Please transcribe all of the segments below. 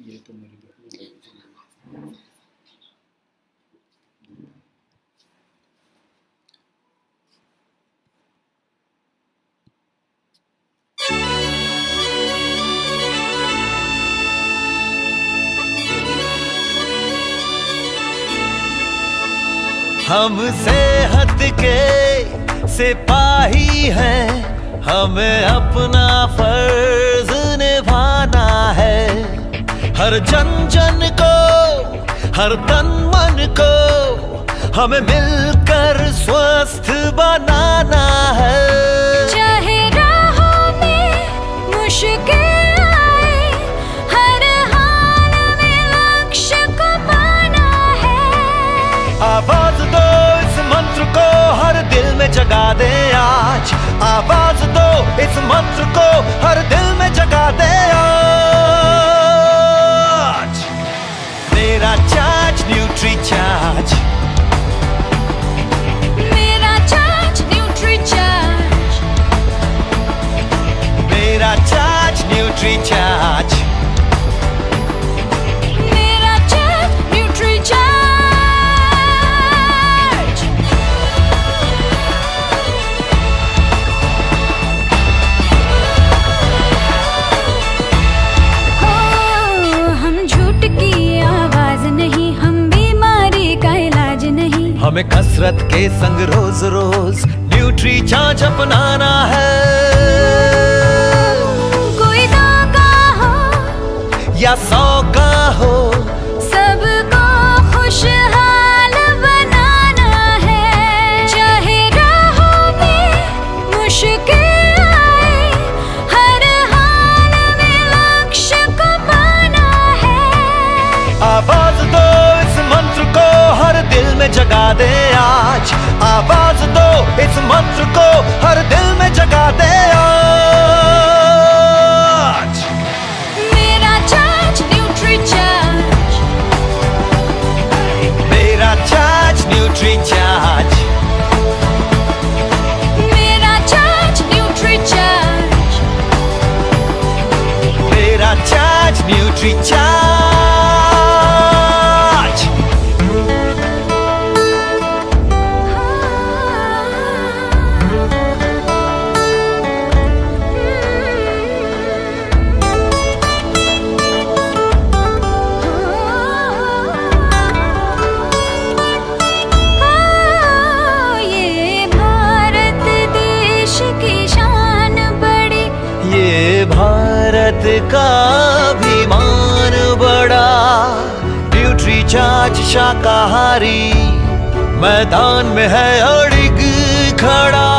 ये तो मेरी हम सेहत के सिपाही हैं, हमें अपना फर्ज निभाना है। हर जन जन को, हर तन मन को हमें मिलकर स्वस्थ बनाना है। चाहे राहों में मुश्किल आए, हर हाल में लक्ष्य को पाना है। आवाज दो इस मंत्र को, हर दिल में जगा दे आज। आवाज दो इस मंत्र को, हर दिल में जगा दे आज। मेरा चार्ज न्यूट्री चार्ज, मेरा चार्ज न्यूट्री चार्ज, मेरा चार्ज न्यूट्री चार्ज, मेरा चार्ज न्यूट्री चार्ज। हो, हम झूठ की आवाज नहीं, हम बीमारी का इलाज नहीं। हमें कसरत के संग रोज रोज न्यूट्री चार्ज अपनाना है। कोई 2 का हो या 100 का हो, सबको खुशहाल बनाना है। चाहे राहों में मुश्किल आए, हर हाल में लक्ष्य को पाना है। आवाज दो इस मंत्र को, हर दिल में जगा दे आज। आवाज दो इस मंत्र को, हर दिल में जगा दे आज। मेरा चार्ज न्यूट्री चार्ज, मेरा चार्ज न्यूट्री चार्ज, मेरा चार्ज न्यूट्री चार्ज, मेरा चार्ज न्यूट्री चार्ज। ये भारत देश की शान बड़ी, ये भारत का अभिमान बड़ा। न्यूट्री चार्ज शाकाहारी मैदान में है अड़िग खड़ा।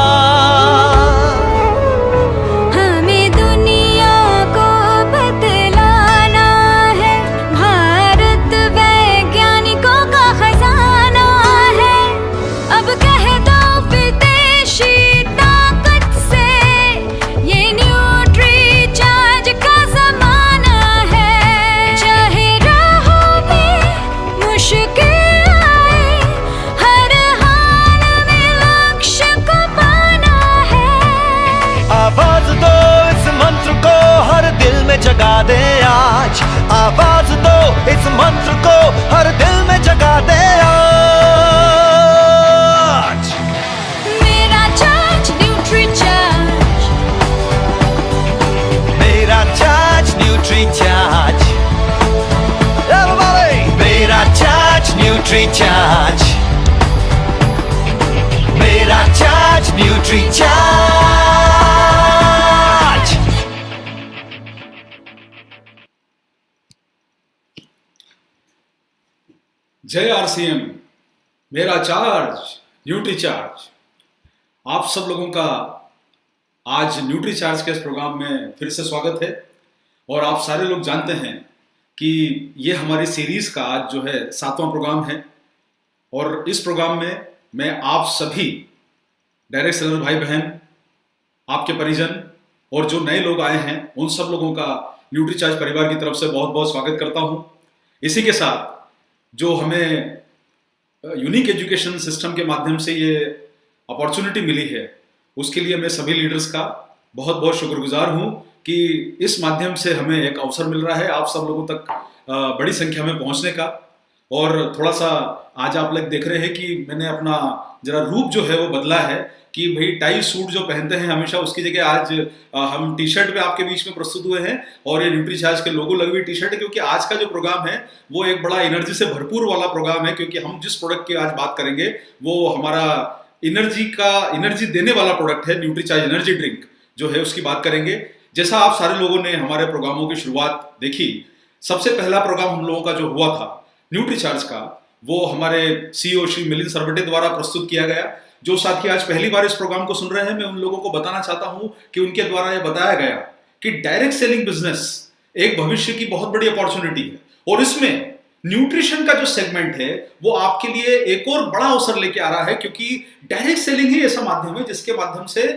हमें दुनिया को बतलाना है, भारत वैज्ञानिकों का खजाना है। अब कह दो विदेशी ताकत से, ये न्यूट्री चार्ज का जमाना है। चाहे राहों में मुश्किल आए, हर हाल में लक्ष्य को पाना है। आवाज दो इस मंत्र को, हर दिल में जगा दे आज। आवाज दो इस मंत्र को, हर दिल में जगा दे आज। मेरा चार्ज न्यूट्री चार्ज, मेरा चार्ज न्यूट्री चार्ज, मेरा चार्ज न्यूट्री चार्ज, मेरा चार्ज न्यूट्री चार्ज। जय आरसीएम, मेरा चार्ज न्यूट्री चार्ज। आप सब लोगों का आज न्यूट्री चार्ज के इस प्रोग्राम में फिर से स्वागत है। और आप सारे लोग जानते हैं कि ये हमारी सीरीज का आज जो है 7वां प्रोग्राम है। और इस प्रोग्राम में मैं आप सभी डायरेक्ट सेलर भाई बहन, आपके परिजन और जो नए लोग आए हैं उन सब लोगों का न्यूट्री चार्ज परिवार की तरफ से बहुत बहुत स्वागत करता हूं। इसी के साथ जो हमें यूनिक एजुकेशन सिस्टम के माध्यम से ये अपॉर्चुनिटी मिली है, उसके लिए मैं सभी लीडर्स का बहुत बहुत शुक्रगुजार हूं कि इस माध्यम से हमें एक अवसर मिल रहा है आप सब लोगों तक बड़ी संख्या में पहुंचने का। और थोड़ा सा आज आप लोग देख रहे हैं कि मैंने अपना जरा रूप जो है वो बदला है कि भाई टाई सूट जो पहनते हैं हमेशा उसकी जगह आज हम टी शर्ट पे आपके बीच में प्रस्तुत हुए हैं। और ये न्यूट्रीचार्ज के लोगो लगी हुई टी शर्ट है, क्योंकि आज का जो प्रोग्राम है वो एक बड़ा एनर्जी से भरपूर वाला प्रोग्राम है, क्योंकि हम जिस प्रोडक्ट की आज बात करेंगे वो हमारा एनर्जी देने वाला प्रोडक्ट है। न्यूट्रीचार्ज एनर्जी ड्रिंक जो है उसकी बात करेंगे। जैसा आप सारे लोगों ने हमारे प्रोग्रामों की शुरुआत देखी, सबसे पहला प्रोग्राम हम लोगों का जो हुआ था न्यूट्रीचार्ज का, वो हमारे सीईओ श्री मिलिंद सरवटे द्वारा प्रस्तुत किया गया। जो साथी आज पहली बार इस प्रोग्राम को सुन रहे हैं, मैं उन लोगों को बताना चाहता हूं कि उनके द्वारा यह बताया गया कि डायरेक्ट सेलिंग बिजनेस एक भविष्य की बहुत बड़ी अपॉर्चुनिटी है, और इसमें न्यूट्रिशन का जो सेगमेंट है वो आपके लिए एक और बड़ा अवसर लेके आ रहा है, क्योंकि डायरेक्ट सेलिंग ही ऐसा माध्यम है जिसके माध्यम से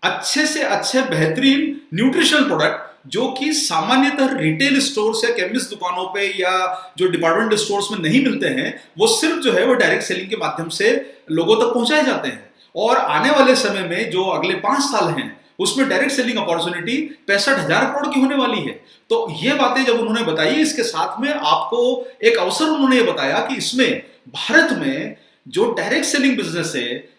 अच्छे बेहतरीन न्यूट्रिशनल प्रोडक्ट जो कि सामान्यतः रिटेल स्टोर्स या केमिस्ट दुकानों पे या जो डिपार्टमेंट स्टोर्स में नहीं मिलते हैं, वो सिर्फ जो है वो डायरेक्ट सेलिंग के माध्यम से लोगों तक पहुंचाए जाते हैं। और आने वाले समय में जो अगले 5 साल हैं उसमें डायरेक्ट सेलिंग अपॉर्चुनिटी 65,000 करोड़ की होने वाली है। तो ये बातें जब उन्होंने बताई, इसके साथ में आपको एक अवसर उन्होंने ये बताया कि इसमें भारत में जो डायरेक्ट सेलिंग बिजनेस है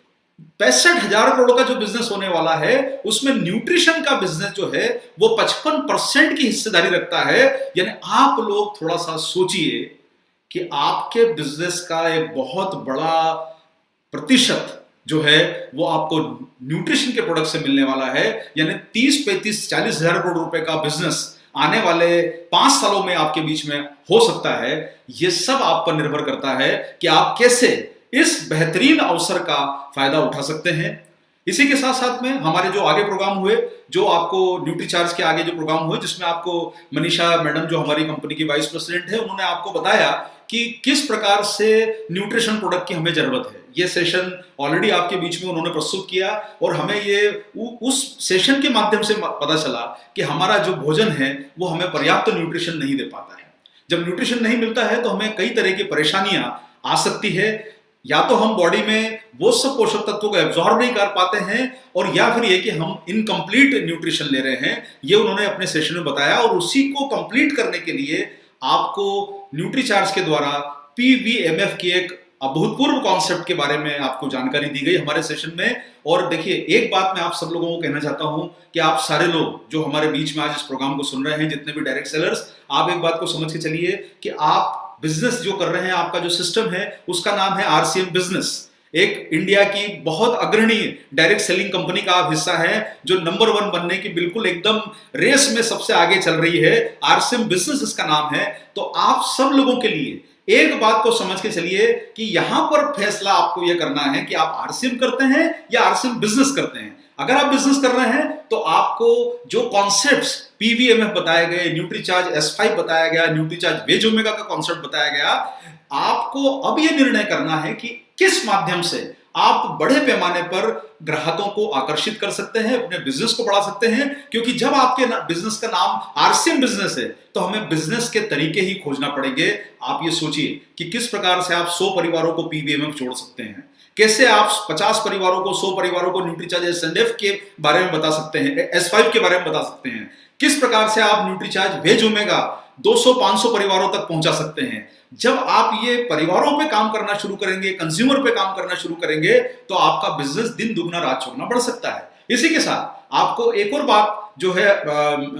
65,000 करोड़ का जो बिजनेस होने वाला है, उसमें न्यूट्रिशन का बिजनेस जो है वो 55% की हिस्सेदारी रखता है। यानी आप लोग थोड़ा सा सोचिए कि आपके बिजनेस का एक बहुत बड़ा प्रतिशत जो है वो आपको न्यूट्रिशन के प्रोडक्ट से मिलने वाला है। यानी 30, 35, 40,000 करोड़ रुपए का बिजनेस आने वाले 5 सालों में आपके बीच में हो सकता है। यह सब आप पर निर्भर करता है कि आप कैसे इस बेहतरीन अवसर का फायदा उठा सकते हैं। इसी के साथ साथ में हमारे जो आगे प्रोग्राम हुए, जो आपको न्यूट्रीचार्ज के आगे जो प्रोग्राम हुए, जिसमें आपको मनीषा मैडम जो हमारी कंपनी की वाइस प्रेसिडेंट है, उन्होंने आपको बताया कि किस प्रकार से न्यूट्रिशन प्रोडक्ट की हमें जरूरत है। ये सेशन ऑलरेडी आपके बीच में उन्होंने प्रस्तुत किया, और हमें ये उस सेशन के माध्यम से पता चला कि हमारा जो भोजन है वो हमें पर्याप्त न्यूट्रिशन नहीं दे पाता है। जब न्यूट्रिशन नहीं मिलता है तो हमें कई तरह की परेशानियां आ सकती है। या तो हम बॉडी में वो सब पोषक तत्वों को एब्जॉर्ब नहीं कर पाते हैं, और या फिर ये कि हम इनकम्प्लीट न्यूट्रिशन ले रहे हैं। ये उन्होंने अपने सेशन में बताया, और उसी को कंप्लीट करने के लिए आपको न्यूट्रीचार्ज के द्वारा PVMF की एक अभूतपूर्व कॉन्सेप्ट के बारे में आपको जानकारी दी गई हमारे सेशन में। और देखिए, एक बात मैं आप सब लोगों को कहना चाहता हूं कि आप सारे लोग जो हमारे बीच में आज इस प्रोग्राम को सुन रहे हैं, जितने भी डायरेक्ट सेलर्स, आप एक बात को समझ के चलिए कि आप बिजनेस जो कर रहे हैं, आपका जो सिस्टम है उसका नाम है RCM बिजनेस। एक इंडिया की बहुत अग्रणी डायरेक्ट सेलिंग कंपनी का आप हिस्सा है, जो नंबर 1 बनने की बिल्कुल एकदम रेस में सबसे आगे चल रही है। RCM बिजनेस इसका नाम है। तो आप सब लोगों के लिए एक बात को समझ के चलिए कि यहां पर फैसला आपको यह करना है कि आप RCM करते हैं या RCM बिजनेस करते हैं। अगर आप बिजनेस कर रहे हैं तो आपको जो कॉन्सेप्ट्स PVMF बताए गए, न्यूट्रीचार्ज S5 बताया गया, न्यूट्रीचार्ज वेज ओमेगा का कॉन्सेप्ट बताया गया, आपको अब यह निर्णय करना है कि किस माध्यम से आप बड़े पैमाने पर ग्राहकों को आकर्षित कर सकते हैं, अपने बिजनेस को बढ़ा सकते हैं। क्योंकि जब आपके बिजनेस का नाम RCM बिजनेस है तो हमें बिजनेस के तरीके ही खोजना पड़ेंगे। आप ये सोचिए कि किस प्रकार से आप 100 परिवारों को PVMF जोड़ सकते हैं, कैसे आप 50 परिवारों को, 100 परिवारों को न्यूट्रीचार्ज SNF के बारे में बता सकते हैं, S5 के बारे में बता सकते हैं, किस प्रकार से आप न्यूट्रीचार्ज वेज ओमेगा 200-500 परिवारों तक पहुंचा सकते हैं। जब आप ये परिवारों पे काम करना शुरू करेंगे, कंज्यूमर पे काम करना शुरू करेंगे, तो आपका बिजनेस दिन दुगना रात चौगुना बढ़ सकता है। इसी के साथ आपको एक और बात जो है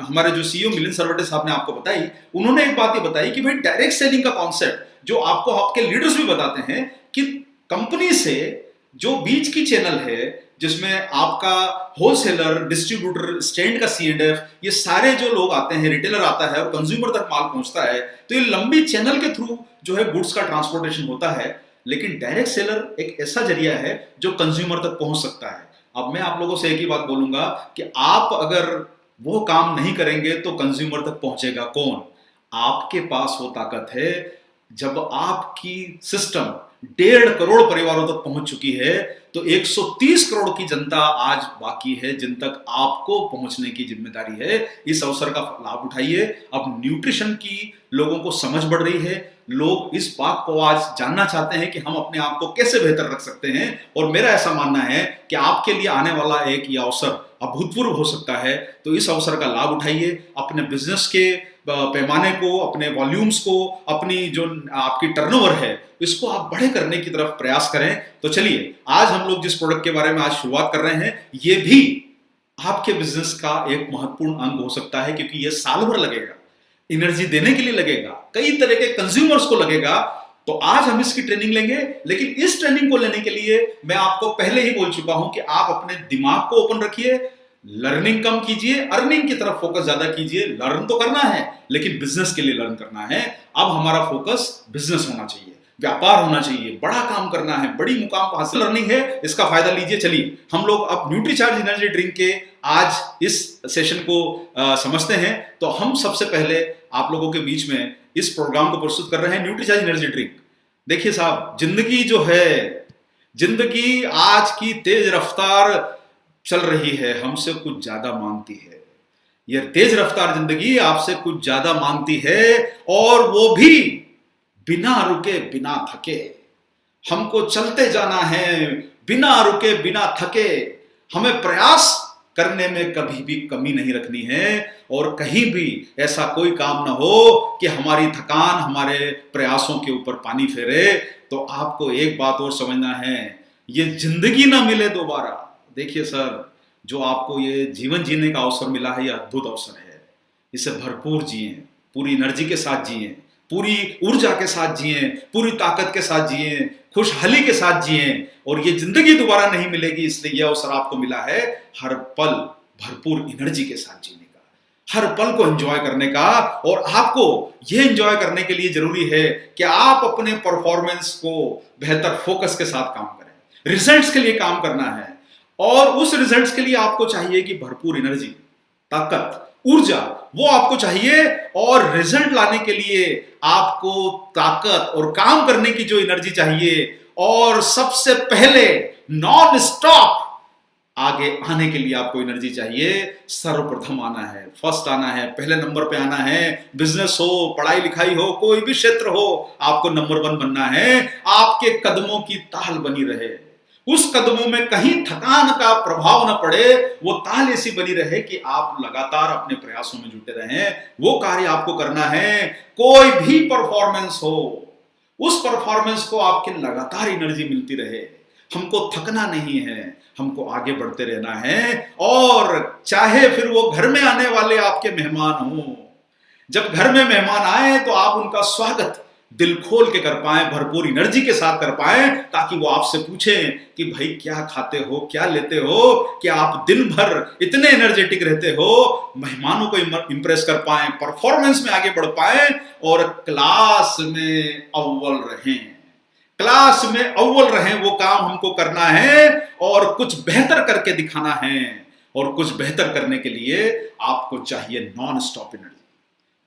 हमारे जो CEO मिलिंद सरवटे साहब ने आपको बताई, उन्होंने एक बात ये बताई कि भाई डायरेक्ट सेलिंग का कॉन्सेप्ट जो आपको आपके लीडर्स भी बताते हैं कि कंपनी से जो बीच की चैनल है, जिसमें आपका होलसेलर, डिस्ट्रीब्यूटर, स्टैंड का C&F, ये सारे जो लोग आते हैं, रिटेलर आता है और कंज्यूमर तक माल पहुंचता है, तो ये लंबी चैनल के थ्रू जो है गुड्स का ट्रांसपोर्टेशन होता है। लेकिन डायरेक्ट सेलर एक ऐसा जरिया है जो कंज्यूमर तक पहुंच सकता है। अब मैं आप लोगों से एक ही बात बोलूंगा कि आप अगर वो काम नहीं करेंगे तो कंज्यूमर तक पहुंचेगा कौन? आपके पास वो ताकत है जब आपकी सिस्टम 1.5 करोड़ परिवारों तक पहुंच चुकी है, तो 130 करोड़ की जनता आज बाकी है जिन तक आपको पहुंचने की जिम्मेदारी है। इस अवसर का लाभ उठाइए। अब न्यूट्रिशन की लोगों को समझ बढ़ रही है, लोग इस बात को आज जानना चाहते हैं कि हम अपने आप को कैसे बेहतर रख सकते हैं। और मेरा ऐसा मानना है कि आपके लिए आने वाला एक ये अवसर अभूतपूर्व हो सकता है। तो इस अवसर का लाभ उठाइए, अपने बिजनेस के पैमाने को, अपने वॉल्यूम्स को, अपनी जो आपकी टर्नओवर है, इसको आप बड़े करने की तरफ प्रयास करें। तो चलिए, आज हम लोग जिस प्रोडक्ट के बारे में आज शुरुआत कर रहे हैं, ये भी आपके बिजनेस का एक महत्वपूर्ण अंग हो सकता है, क्योंकि ये साल भर लगेगा, एनर्जी देने के लिए लगेगा, कई तरह के कंज्यूमर्स को लगेगा। तो आज हम इसकी ट्रेनिंग लेंगे, लेकिन इस ट्रेनिंग को लेने के लिए मैं आपको पहले ही बोल चुका हूं कि आप अपने दिमाग को ओपन रखिए, लर्निंग कम कीजिए, अर्निंग की तरफ फोकस ज्यादा कीजिए। लर्न तो करना है, लेकिन बिजनेस के लिए लर्न करना है। अब हमारा फोकस बिजनेस होना चाहिए, व्यापार होना चाहिए, बड़ा काम करना है, बड़ी मुकाम पर हासिल लर्निंग है, इसका फायदा लीजिए। चलिए, हम लोग अब न्यूट्रीचार्ज एनर्जी ड्रिंक के आज इस सेशन को समझते हैं। तो हम सबसे पहले आप लोगों के बीच में इस प्रोग्राम को प्रस्तुत कर रहे हैं, न्यूट्रीचार्ज एनर्जी ड्रिंक। देखिए साहब, जिंदगी जो है, जिंदगी आज की तेज रफ्तार चल रही है, हमसे कुछ ज्यादा मांगती है। यह तेज रफ्तार जिंदगी आपसे कुछ ज्यादा मांगती है, और वो भी बिना रुके बिना थके। हमको चलते जाना है बिना रुके बिना थके। हमें प्रयास करने में कभी भी कमी नहीं रखनी है, और कहीं भी ऐसा कोई काम ना हो कि हमारी थकान हमारे प्रयासों के ऊपर पानी फेरे। तो आपको एक बात और समझना है, ये जिंदगी ना मिले दोबारा। देखिए सर, जो आपको ये जीवन जीने का अवसर मिला है, ये अद्भुत अवसर है। इसे भरपूर जिए, पूरी एनर्जी के साथ जिए, पूरी ऊर्जा के साथ जिए, पूरी ताकत के साथ जिए, खुशहाली के साथ जिए। और ये जिंदगी दोबारा नहीं मिलेगी, इसलिए यह अवसर आपको मिला है हर पल भरपूर एनर्जी के साथ जीने का, हर पल को एंजॉय करने का। और आपको यह एंजॉय करने के लिए जरूरी है कि आप अपने परफॉर्मेंस को बेहतर फोकस के साथ काम करें। रिजल्ट्स के लिए काम करना है, और उस रिजल्ट्स के लिए आपको चाहिए कि भरपूर एनर्जी, ताकत, ऊर्जा वो आपको चाहिए। और रिजल्ट लाने के लिए आपको ताकत और काम करने की जो एनर्जी चाहिए, और सबसे पहले नॉन स्टॉप आगे आने के लिए आपको एनर्जी चाहिए। सर्वप्रथम आना है, फर्स्ट आना है, पहले नंबर पे आना है। बिजनेस हो, पढ़ाई लिखाई हो, कोई भी क्षेत्र हो, आपको नंबर 1 बनना है। आपके कदमों की ताल बनी रहे, उस कदमों में कहीं थकान का प्रभाव न पड़े, वो ताल ऐसी बनी रहे कि आप लगातार अपने प्रयासों में जुटे रहें। वो कार्य आपको करना है। कोई भी परफॉर्मेंस हो, उस परफॉर्मेंस को आपके लगातार एनर्जी मिलती रहे। हमको थकना नहीं है, हमको आगे बढ़ते रहना है। और चाहे फिर वो घर में आने वाले आपके मेहमान हो, जब घर में मेहमान आए तो आप उनका स्वागत दिल खोल के कर पाए, भरपूर एनर्जी के साथ कर पाए, ताकि वो आपसे पूछें कि भाई क्या खाते हो, क्या लेते हो, कि आप दिन भर इतने एनर्जेटिक रहते हो। मेहमानों को इंप्रेस कर पाए, परफॉर्मेंस में आगे बढ़ पाए, और क्लास में अव्वल रहें। क्लास में अव्वल रहें, वो काम हमको करना है, और कुछ बेहतर करके दिखाना है। और कुछ बेहतर करने के लिए आपको चाहिए नॉन स्टॉप एनर्जी।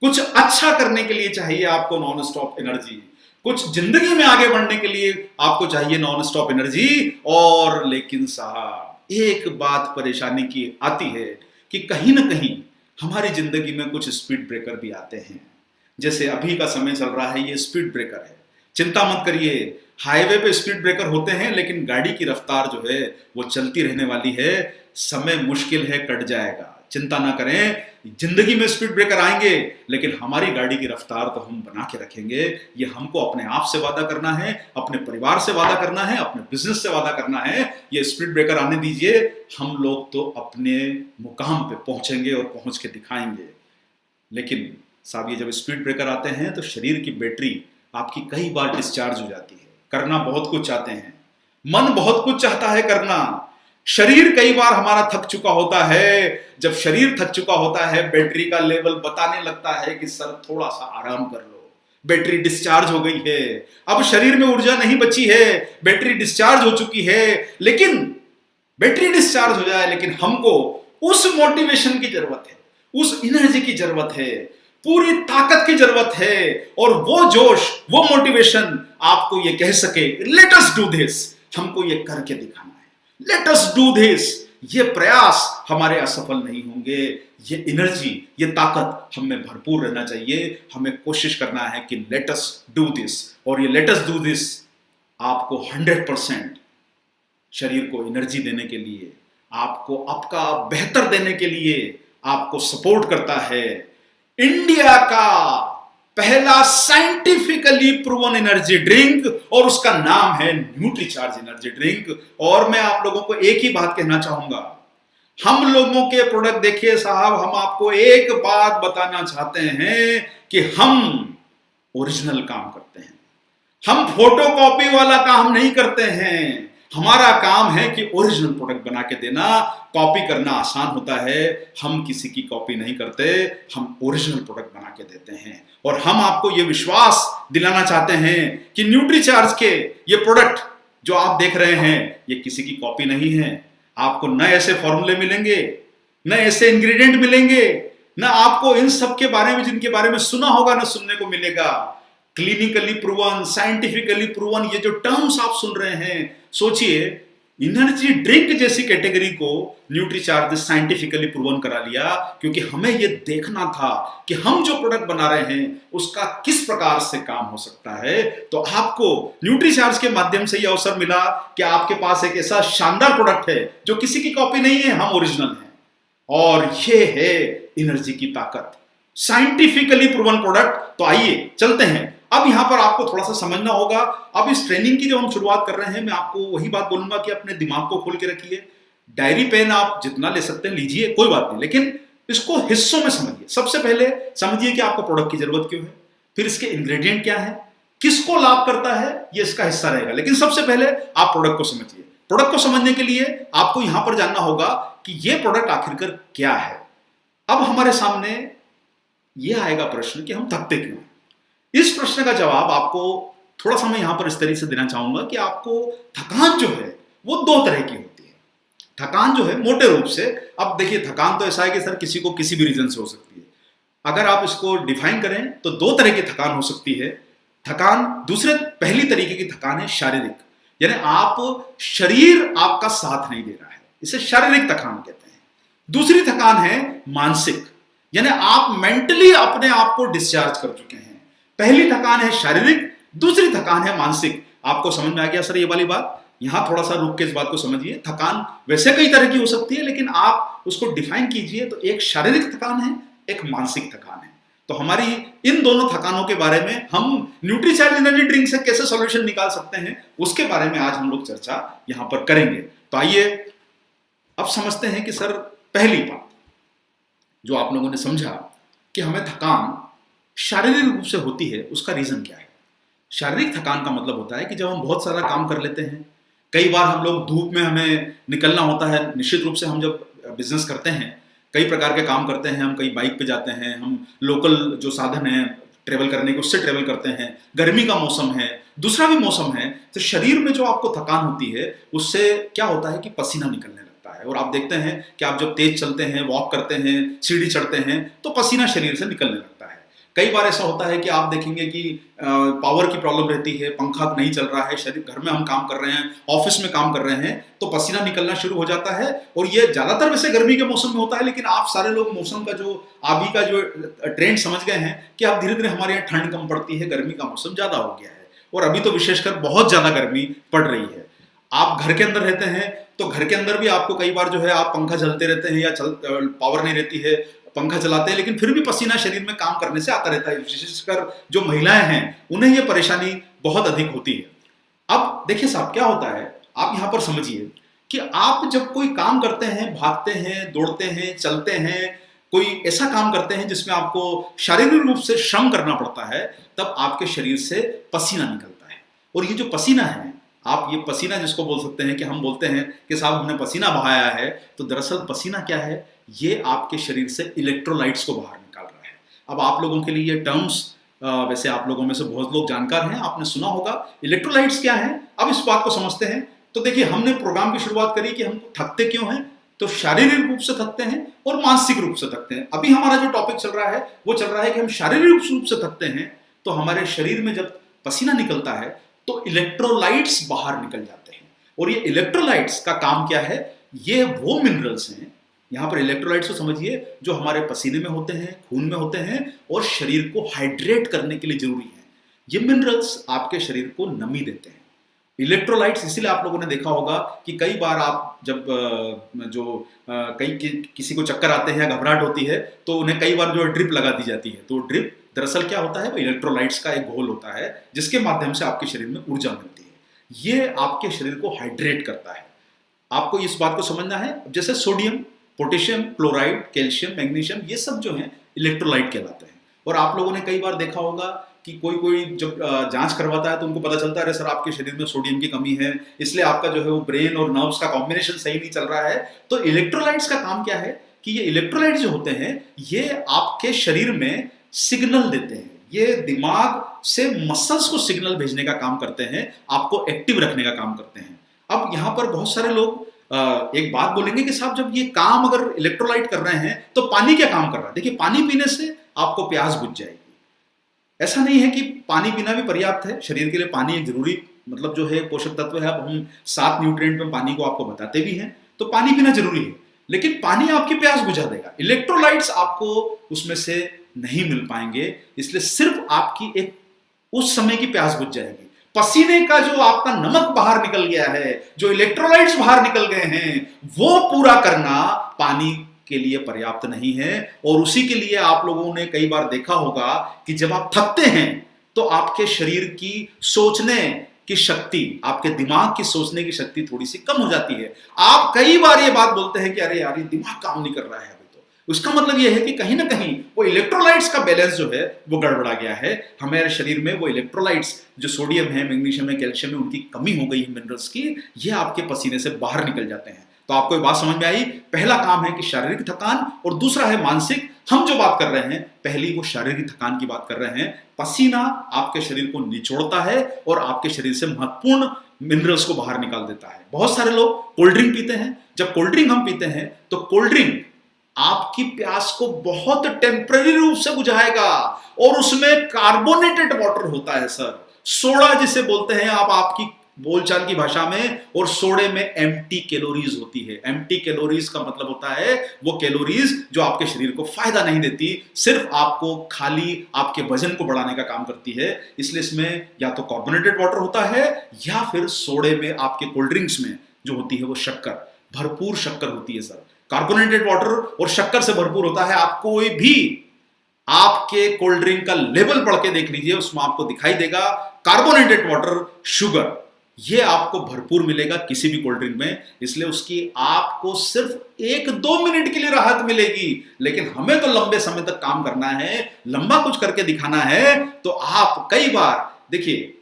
कुछ अच्छा करने के लिए चाहिए आपको नॉन स्टॉप एनर्जी। कुछ जिंदगी में आगे बढ़ने के लिए आपको चाहिए नॉन स्टॉप एनर्जी। और लेकिन साहब, एक बात परेशानी की आती है कि कहीं ना कहीं हमारी जिंदगी में कुछ स्पीड ब्रेकर भी आते हैं। जैसे अभी का समय चल रहा है, ये स्पीड ब्रेकर है। चिंता मत करिए, हाईवे पे स्पीड ब्रेकर होते हैं, लेकिन गाड़ी की रफ्तार जो है वो चलती रहने वाली है। समय मुश्किल है, कट जाएगा, चिंता ना करें। जिंदगी में स्पीड ब्रेकर आएंगे, लेकिन हमारी गाड़ी की रफ्तार तो हम बना के रखेंगे। ये हमको अपने आप से वादा करना है, अपने परिवार से वादा करना है, अपने बिजनेस से वादा करना है। ये स्पीड ब्रेकर आने दीजिए, हम लोग तो अपने मुकाम पे पहुंचेंगे और पहुंच के दिखाएंगे। लेकिन साहब, ये जब स्पीड ब्रेकर आते हैं तो शरीर की बैटरी आपकी कई बार डिस्चार्ज हो जाती है। करना बहुत कुछ चाहते हैं, मन बहुत कुछ चाहता है करना, शरीर कई बार हमारा थक चुका होता है। जब शरीर थक चुका होता है, बैटरी का लेवल बताने लगता है कि सर थोड़ा सा आराम कर लो, बैटरी डिस्चार्ज हो गई है, अब शरीर में ऊर्जा नहीं बची है, बैटरी डिस्चार्ज हो चुकी है। लेकिन बैटरी डिस्चार्ज हो जाए, लेकिन हमको उस मोटिवेशन की जरूरत है, उस एनर्जी की जरूरत है, पूरी ताकत की जरूरत है। और वो जोश, वो मोटिवेशन आपको ये कह सके, लेट अस डू दिस, हमको ये करके दिखाना है, लेट अस डू दिस। ये प्रयास हमारे असफल नहीं होंगे। ये एनर्जी, ये ताकत हमें भरपूर रहना चाहिए। हमें कोशिश करना है कि लेट अस डू दिस। और ये लेट अस डू दिस आपको 100% शरीर को एनर्जी देने के लिए, आपको आपका बेहतर देने के लिए आपको सपोर्ट करता है। इंडिया का पहला साइंटिफिकली प्रूवन एनर्जी ड्रिंक और उसका नाम है न्यूट्रीचार्ज एनर्जी ड्रिंक। और मैं आप लोगों को एक ही बात कहना चाहूंगा, हम लोगों के प्रोडक्ट देखिए साहब, हम आपको एक बात बताना चाहते हैं कि हम ओरिजिनल काम करते हैं, हम फोटोकॉपी वाला काम नहीं करते हैं। हमारा काम है कि ओरिजिनल प्रोडक्ट बना के देना। कॉपी करना आसान होता है, हम किसी की कॉपी नहीं करते, हम ओरिजिनल प्रोडक्ट बना के देते हैं। और हम आपको यह विश्वास दिलाना चाहते हैं कि न्यूट्रीचार्ज के ये प्रोडक्ट जो आप देख रहे हैं ये किसी की कॉपी नहीं है। आपको न ऐसे फॉर्मूले मिलेंगे, न ऐसे इंग्रेडिएंट मिलेंगे, न आपको इन सब के बारे में जिनके बारे में सुना होगा न सुनने को मिलेगा। क्लिनिकली प्रूवन, साइंटिफिकली प्रूवन, ये जो टर्म्स आप सुन रहे हैं, सोचिए एनर्जी ड्रिंक जैसी कैटेगरी को न्यूट्रीचार्ज साइंटिफिकली प्रूवन करा लिया, क्योंकि हमें यह देखना था कि हम जो प्रोडक्ट बना रहे हैं उसका किस प्रकार से काम हो सकता है। तो आपको न्यूट्रीचार्ज के माध्यम से यह अवसर मिला कि आपके पास एक ऐसा शानदार प्रोडक्ट है जो किसी की कॉपी नहीं है, हम ओरिजिनल हैं। और यह है एनर्जी की ताकत, साइंटिफिकली प्रूवन प्रोडक्ट। तो आइए चलते हैं। अब यहां पर आपको थोड़ा सा समझना होगा। अब इस ट्रेनिंग की जो हम शुरुआत कर रहे हैं, मैं आपको वही बात बोलूंगा कि अपने दिमाग को खोल के रखिए। डायरी पेन आप जितना ले सकते हैं लीजिए, कोई बात नहीं, लेकिन इसको हिस्सों में समझिए। सबसे पहले समझिए कि आपको प्रोडक्ट की जरूरत क्यों है, फिर इसके इंग्रेडिएंट क्या है, किसको लाभ करता है, ये इसका हिस्सा रहेगा। लेकिन सबसे पहले आप प्रोडक्ट को समझिए। प्रोडक्ट को समझने के लिए आपको यहां पर जानना होगा कि यह प्रोडक्ट आखिरकार क्या है। अब हमारे सामने यह आएगा प्रश्न कि हम थकते क्यों हैं। इस प्रश्न का जवाब आपको थोड़ा सा मैं यहां पर इस तरीके से देना चाहूंगा कि आपको थकान जो है वो दो तरह की होती है। थकान जो है मोटे रूप से, अब देखिए थकान तो ऐसा है कि सर किसी को किसी भी रीजन से हो सकती है। अगर आप इसको डिफाइन करें तो दो तरह की थकान हो सकती है। थकान पहली तरीके की थकान है शारीरिक, यानी आप शरीर आपका साथ नहीं दे रहा है, इसे शारीरिक थकान कहते हैं। दूसरी थकान है मानसिक, यानी आप मेंटली अपने आप को डिस्चार्ज कर चुके हैं। पहली थकान है शारीरिक, दूसरी थकान है मानसिक। आपको समझ में आ गया सर ये वाली बात? यहां थोड़ा सा रुक के इस बात को समझिए। थकान वैसे कई तरह की हो सकती है, लेकिन आप उसको डिफाइन कीजिए तो एक शारीरिक थकान है, एक मानसिक थकान है। तो हमारी इन दोनों थकानों के बारे में हम न्यूट्रीचार्ज एनर्जी ड्रिंक से कैसे सॉल्यूशन निकाल सकते हैं, उसके बारे में आज हम लोग चर्चा यहां पर करेंगे। तो आइए अब समझते हैं कि सर पहली बात जो आप लोगों ने समझा कि हमें थकान शारीरिक रूप से होती है, उसका रीजन क्या है। शारीरिक थकान का मतलब होता है कि जब हम बहुत सारा काम कर लेते हैं, कई बार हम लोग धूप में हमें निकलना होता है। निश्चित रूप से हम जब बिजनेस करते हैं, कई प्रकार के काम करते हैं, हम कहीं बाइक पे जाते हैं, हम लोकल जो साधन है ट्रेवल करने के उससे ट्रेवल करते हैं, गर्मी का मौसम है, दूसरा भी मौसम है, तो शरीर में जो आपको थकान होती है उससे क्या होता है कि पसीना निकलने लगता है। और आप देखते हैं कि आप जब तेज चलते हैं, वॉक करते हैं, सीढ़ी चढ़ते हैं, तो पसीना शरीर से निकलने लगता है। कई बार ऐसा होता है कि आप देखेंगे कि पावर की प्रॉब्लम रहती है, पंखा नहीं चल रहा है, शरीर घर में हम काम कर रहे हैं, ऑफिस में काम कर रहे हैं, तो पसीना निकलना शुरू हो जाता है। और ये ज्यादातर वैसे गर्मी के मौसम में होता है, लेकिन आप सारे लोग मौसम का जो अभी का जो ट्रेंड समझ गए हैं कि अब धीरे धीरे हमारे यहाँ ठंड कम पड़ती है, गर्मी का मौसम ज्यादा हो गया है। और अभी तो विशेषकर बहुत ज्यादा गर्मी पड़ रही है। आप घर के अंदर रहते हैं तो घर के अंदर भी आपको कई बार जो है आप पंखा चलते रहते हैं या पावर नहीं रहती है, पंखा चलाते हैं, लेकिन फिर भी पसीना शरीर में काम करने से आता रहता है। विशेषकर जो महिलाएं हैं उन्हें यह परेशानी बहुत अधिक होती है। अब देखिए साहब क्या होता है, आप यहां पर समझिए कि आप जब कोई काम करते हैं, भागते हैं, दौड़ते हैं, चलते हैं, कोई ऐसा काम करते हैं जिसमें आपको शारीरिक रूप से श्रम करना पड़ता है, तब आपके शरीर से पसीना निकलता है। और ये जो पसीना है, आप ये पसीना जिसको बोल सकते हैं कि हम बोलते हैं कि साहब हमने पसीना बहाया है, तो दरअसल पसीना क्या है, ये आपके शरीर से इलेक्ट्रोलाइट्स को बाहर निकाल रहा है। अब आप लोगों के लिए ये टर्म्स वैसे आप लोगों में से बहुत लोग जानकार हैं, आपने सुना होगा। इलेक्ट्रोलाइट्स क्या है, अब इस बात को समझते हैं। तो देखिए हमने प्रोग्राम की शुरुआत करी कि हम थकते क्यों हैं, तो शारीरिक रूप से थकते हैं और मानसिक रूप से थकते हैं। अभी हमारा जो टॉपिक चल रहा है वो चल रहा है कि हम शारीरिक रूप से थकते हैं, तो हमारे शरीर में जब पसीना निकलता है तो इलेक्ट्रोलाइट्स बाहर निकल जाते हैं। और ये इलेक्ट्रोलाइट्स का काम क्या है, ये वो मिनरल्स हैं, यहां पर इलेक्ट्रोलाइट्स को समझिए, जो हमारे पसीने में होते हैं, खून में होते हैं और शरीर को हाइड्रेट करने के लिए जरूरी है। ये मिनरल्स आपके शरीर को नमी देते हैं। इलेक्ट्रोलाइट्स इसीलिए आप लोगों ने देखा होगा कि कई बार आप जब किसी को चक्कर आते हैं या घबराहट होती है तो उन्हें कई बार जो ड्रिप लगा दी जाती है। तो ड्रिप दरअसल क्या होता है, वो इलेक्ट्रोलाइट्स का एक घोल होता है जिसके माध्यम से आपके शरीर में ऊर्जा मिलती है। ये आपके शरीर को हाइड्रेट करता है। आपको इस बात को समझना है। जैसे sodium, potassium, chloride, calcium, magnesium, ये सब जो है इलेक्ट्रोलाइट कहलाते हैं। और आप लोगों ने कई बार देखा होगा कि कोई जब जांच करवाता है तो उनको पता चलता है अरे सर आपके शरीर में सोडियम की कमी है, इसलिए आपका जो है वो ब्रेन और नर्व्स का कॉम्बिनेशन सही नहीं चल रहा है। तो इलेक्ट्रोलाइट्स का काम क्या है कि ये इलेक्ट्रोलाइट्स जो होते हैं ये आपके शरीर में सिग्नल देते हैं। ये दिमाग से मसल्स को सिग्नल भेजने का काम करते हैं, आपको एक्टिव रखने का काम करते हैं। अब यहाँ पर बहुत सारे लोग एक बात बोलेंगे कि साहब जब ये काम अगर इलेक्ट्रोलाइट कर रहे हैं तो पानी क्या काम कर रहा है? देखिए, पानी पीने से आपको प्यास बुझ जाएगी। ऐसा नहीं है कि पानी पीना भी पर्याप्त है, शरीर के लिए पानी एक जरूरी मतलब जो है पोषक तत्व है। अब हम 7 न्यूट्रिएंट में पानी को आपको बताते भी हैं, तो पानी पीना जरूरी है, लेकिन पानी आपकी प्यास बुझा देगा। इलेक्ट्रोलाइट्स आपको उसमें से नहीं मिल पाएंगे, इसलिए सिर्फ आपकी एक उस समय की प्यास बुझ जाएगी। पसीने का जो आपका नमक बाहर निकल गया है, जो इलेक्ट्रोलाइट्स बाहर निकल गए हैं, वो पूरा करना पानी के लिए पर्याप्त नहीं है। और उसी के लिए आप लोगों ने कई बार देखा होगा कि जब आप थकते हैं तो आपके शरीर की सोचने की शक्ति, आपके दिमाग की सोचने की शक्ति थोड़ी सी कम हो जाती है। आप कई बार ये बात बोलते हैं कि अरे यार ये दिमाग काम नहीं कर रहा है अभी तो। उसका मतलब ये है कि कहीं ना कहीं वो इलेक्ट्रोलाइट्स का बैलेंस जो है वो गड़बड़ा गया है। हमारे शरीर में वो इलेक्ट्रोलाइट्स जो सोडियम है, मैग्नीशियम है, कैल्शियम है, उनकी कमी हो गई है, मिनरल्स की, ये आपके पसीने से बाहर निकल जाते हैं। तो आपको ये बात समझ में आई? पहला काम है कि शारीरिक थकान, और दूसरा है मानसिक। हम जो बात कर रहे हैं पहली वो शारीरिक थकान की बात कर रहे हैं। पसीना आपके शरीर को निचोड़ता है और आपके शरीर से महत्वपूर्ण मिनरल्स को बाहर निकाल देता है। बहुत सारे लोग कोल्ड ड्रिंक पीते हैं। जब कोल्ड ड्रिंक हम पीते हैं तो कोल्ड ड्रिंक आपकी प्यास को बहुत टेम्पररी रूप से बुझाएगा, और उसमें कार्बोनेटेड वाटर होता है सर, सोडा जिसे बोलते हैं आप आपकी बोलचाल की भाषा में। और सोडे में एम्प्टी कैलोरीज होती है। एम्प्टी कैलोरीज का मतलब होता है वो कैलोरीज जो आपके शरीर को फायदा नहीं देती, सिर्फ आपको खाली आपके वजन को बढ़ाने का काम करती है। इसलिए इसमें या तो कार्बोनेटेड वाटर होता है या फिर सोडे में, आपके कोल्ड ड्रिंक्स में जो होती है वो शक्कर, भरपूर शक्कर होती है सर। कार्बोनेटेड वाटर और शक्कर से भरपूर होता है। आप कोई भी आपके कोल्ड ड्रिंक का लेवल पढ़ के देख लीजिए, उसमें आपको दिखाई देगा कार्बोनेटेड वाटर, शुगर, ये आपको भरपूर मिलेगा किसी भी कोल्ड ड्रिंक में। इसलिए उसकी आपको सिर्फ 1-2 मिनट के लिए राहत मिलेगी, लेकिन हमें तो लंबे समय तक काम करना है, लंबा कुछ करके दिखाना है। तो आप कई बार देखिए,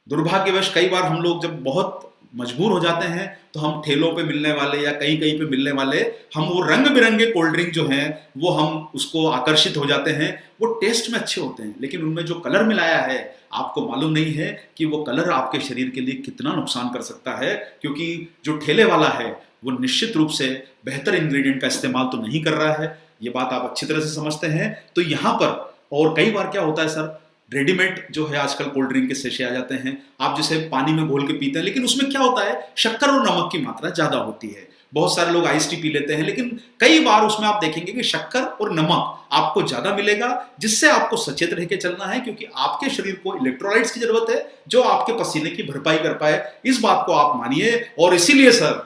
दुर्भाग्यवश कई बार हम लोग जब बहुत मजबूर हो जाते हैं तो हम ठेलों पे मिलने वाले या कहीं कहीं पे मिलने वाले हम वो रंग बिरंगे कोल्ड ड्रिंक जो हैं वो हम उसको आकर्षित हो जाते हैं। वो टेस्ट में अच्छे होते हैं, लेकिन उनमें जो कलर मिलाया है आपको मालूम नहीं है कि वो कलर आपके शरीर के लिए कितना नुकसान कर सकता है। क्योंकि जो ठेले वाला है वो निश्चित रूप से बेहतर इंग्रेडिएंट का इस्तेमाल तो नहीं कर रहा है, ये बात आप अच्छी तरह से समझते हैं। तो यहाँ पर और कई बार क्या होता है सर, रेडीमेड जो है आजकल कोल्ड ड्रिंक के सेशे आ जाते हैं, आप जिसे पानी में घोल के पीते हैं, लेकिन उसमें क्या होता है, शक्कर और नमक की मात्रा ज्यादा होती है। बहुत सारे लोग आइस टी पी लेते हैं, लेकिन कई बार उसमें आप देखेंगे कि शक्कर और नमक आपको ज्यादा मिलेगा, जिससे आपको सचेत रह के चलना है। क्योंकि आपके शरीर को इलेक्ट्रोलाइट्स की जरूरत है जो आपके पसीने की भरपाई कर पाए। इस बात को आप मानिए, और इसीलिए सर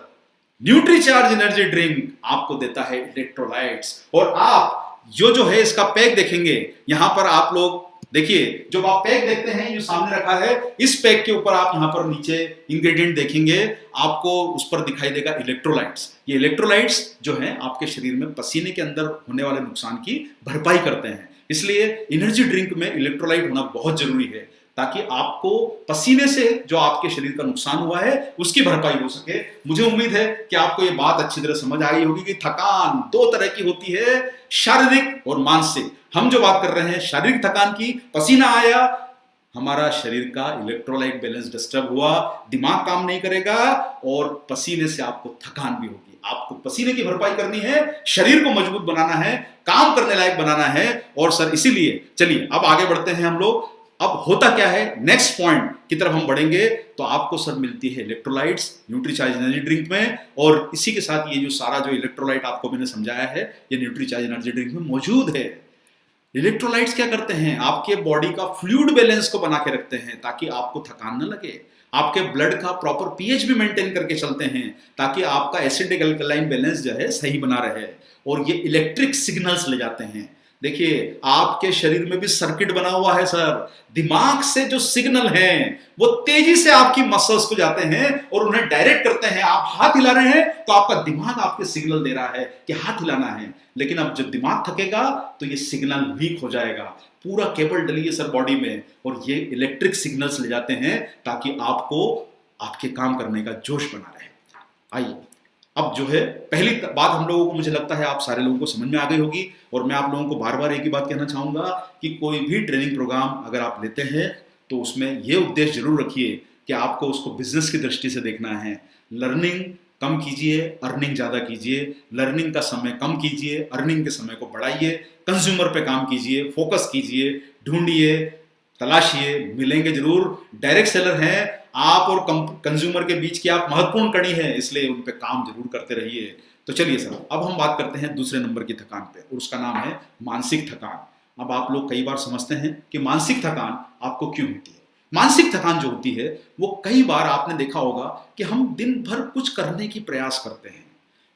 न्यूट्रीचार्ज एनर्जी ड्रिंक आपको देता है इलेक्ट्रोलाइट्स। और आप जो है इसका पैक देखेंगे, यहां पर आप लोग देखिए, जो आप पैक देखते हैं जो सामने रखा है, इस पैक के ऊपर आप यहां पर नीचे इंग्रेडिएंट देखेंगे, आपको उस पर दिखाई देगा इलेक्ट्रोलाइट्स। ये इलेक्ट्रोलाइट्स जो हैं आपके शरीर में पसीने के अंदर होने वाले नुकसान की भरपाई करते हैं। इसलिए एनर्जी ड्रिंक में इलेक्ट्रोलाइट होना बहुत जरूरी है, ताकि आपको पसीने से जो आपके शरीर का नुकसान हुआ है उसकी भरपाई हो सके। मुझे उम्मीद है कि आपको ये बात अच्छी तरह समझ आई होगी कि थकान 2 तरह की होती है, शारीरिक और मानसिक। हम जो बात कर रहे हैं शारीरिक थकान की, पसीना आया, हमारा शरीर का इलेक्ट्रोलाइट बैलेंस डिस्टर्ब हुआ, दिमाग काम नहीं करेगा और पसीने से आपको थकान भी होगी। आपको पसीने की भरपाई करनी है, शरीर को मजबूत बनाना है, काम करने लायक बनाना है। और सर इसीलिए चलिए अब आगे बढ़ते हैं हम लोग। अब होता क्या है, नेक्स्ट पॉइंट की तरफ हम बढ़ेंगे। तो आपको सर मिलती है इलेक्ट्रोलाइट्स न्यूट्रीचार्ज एनर्जी ड्रिंक में, और इसी के साथ ये जो सारा जो इलेक्ट्रोलाइट आपको मैंने समझाया है ये न्यूट्रीचार्ज एनर्जी ड्रिंक में मौजूद है। इलेक्ट्रोलाइट्स क्या करते हैं, आपके बॉडी का फ्लूइड बैलेंस को बना के रखते हैं ताकि आपको थकान न लगे। आपके ब्लड का प्रॉपर पीएच भी मेंटेन करके चलते हैं ताकि आपका एसिडिक अल्कलाइन बैलेंस जो है सही बना रहे। और ये इलेक्ट्रिक सिग्नल्स ले जाते हैं। देखिए आपके शरीर में भी सर्किट बना हुआ है सर, दिमाग से जो सिग्नल हैं वो तेजी से आपकी मसल्स को जाते हैं और उन्हें डायरेक्ट करते हैं। आप हाथ हिला रहे हैं तो आपका दिमाग आपके सिग्नल दे रहा है कि हाथ हिलाना है, लेकिन अब जब दिमाग थकेगा तो ये सिग्नल वीक हो जाएगा। पूरा केबल डली है सर बॉडी में और ये इलेक्ट्रिक सिग्नल्स ले जाते हैं ताकि आपको आपके काम करने का जोश बना रहे। आइए अब जो है पहली बात हम लोगों को, मुझे लगता है आप सारे लोगों को समझ में आ गई होगी और मैं आप लोगों को बार बार एक ही बात कहना चाहूंगा कि कोई भी ट्रेनिंग प्रोग्राम अगर आप लेते हैं तो उसमें ये उद्देश्य जरूर रखिए कि आपको उसको बिजनेस की दृष्टि से देखना है। लर्निंग कम कीजिए, अर्निंग ज्यादा कीजिए। लर्निंग का समय कम कीजिए, अर्निंग के समय को बढ़ाइए। कंज्यूमर पे काम कीजिए, फोकस कीजिए, ढूंढिए, तलाशिए, मिलेंगे जरूर। डायरेक्ट सेलर हैं आप और कंज्यूमर के बीच की आप महत्वपूर्ण कड़ी है, इसलिए उन पे काम जरूर करते रहिए। तो चलिए सर अब हम बात करते हैं दूसरे नंबर की थकान पे और उसका नाम है मानसिक थकान। अब आप लोग कई बार समझते हैं कि मानसिक थकान आपको क्यों होती है। मानसिक थकान जो होती है वो कई बार आपने देखा होगा कि हम दिन भर कुछ करने की प्रयास करते हैं,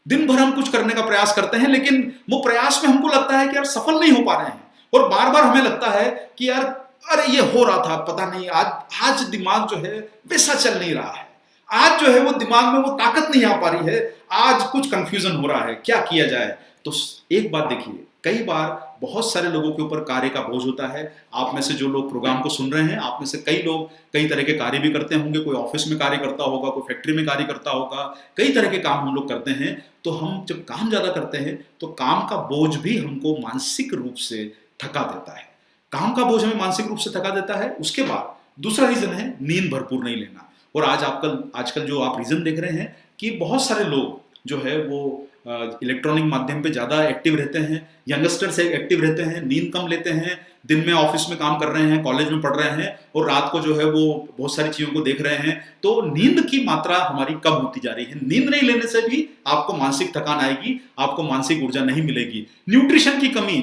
दिन भर हम कुछ करने का प्रयास करते हैं, लेकिन वो प्रयास में हमको लगता है कि यार सफल नहीं हो पा रहे हैं और बार बार हमें लगता है कि यार अरे ये हो रहा था, पता नहीं आज दिमाग जो है वैसा चल नहीं रहा है, आज जो है वो दिमाग में वो ताकत नहीं आ पा रही है, आज कुछ कंफ्यूजन हो रहा है, क्या किया जाए। तो एक बात देखिए, कई बार बहुत सारे लोगों के ऊपर कार्य का बोझ होता है। आप में से जो लोग प्रोग्राम को सुन रहे हैं, आप में से कई लोग कई तरह के कार्य भी करते होंगे। कोई ऑफिस में कार्य करता होगा, कोई फैक्ट्री में कार्य करता होगा, कई तरह के काम हम लोग करते हैं। तो हम जब काम ज्यादा करते हैं तो काम का बोझ भी हमको मानसिक रूप से थका देता है। काम का बोझ हमें मानसिक रूप से थका देता है। उसके बाद दूसरा रीजन है नींद भरपूर नहीं लेना। और आजकल जो आप रीजन देख रहे हैं कि बहुत सारे लोग जो है वो इलेक्ट्रॉनिक माध्यम पे ज्यादा एक्टिव रहते हैं, यंगस्टर से एक्टिव रहते हैं, नींद कम लेते हैं, दिन में ऑफिस में काम कर रहे हैं, कॉलेज में पढ़ रहे हैं और रात को जो है वो बहुत सारी चीजों को देख रहे हैं। तो नींद की मात्रा हमारी कम होती जा रही है। नींद नहीं लेने से भी आपको मानसिक थकान आएगी, आपको मानसिक ऊर्जा नहीं मिलेगी। न्यूट्रिशन की कमी,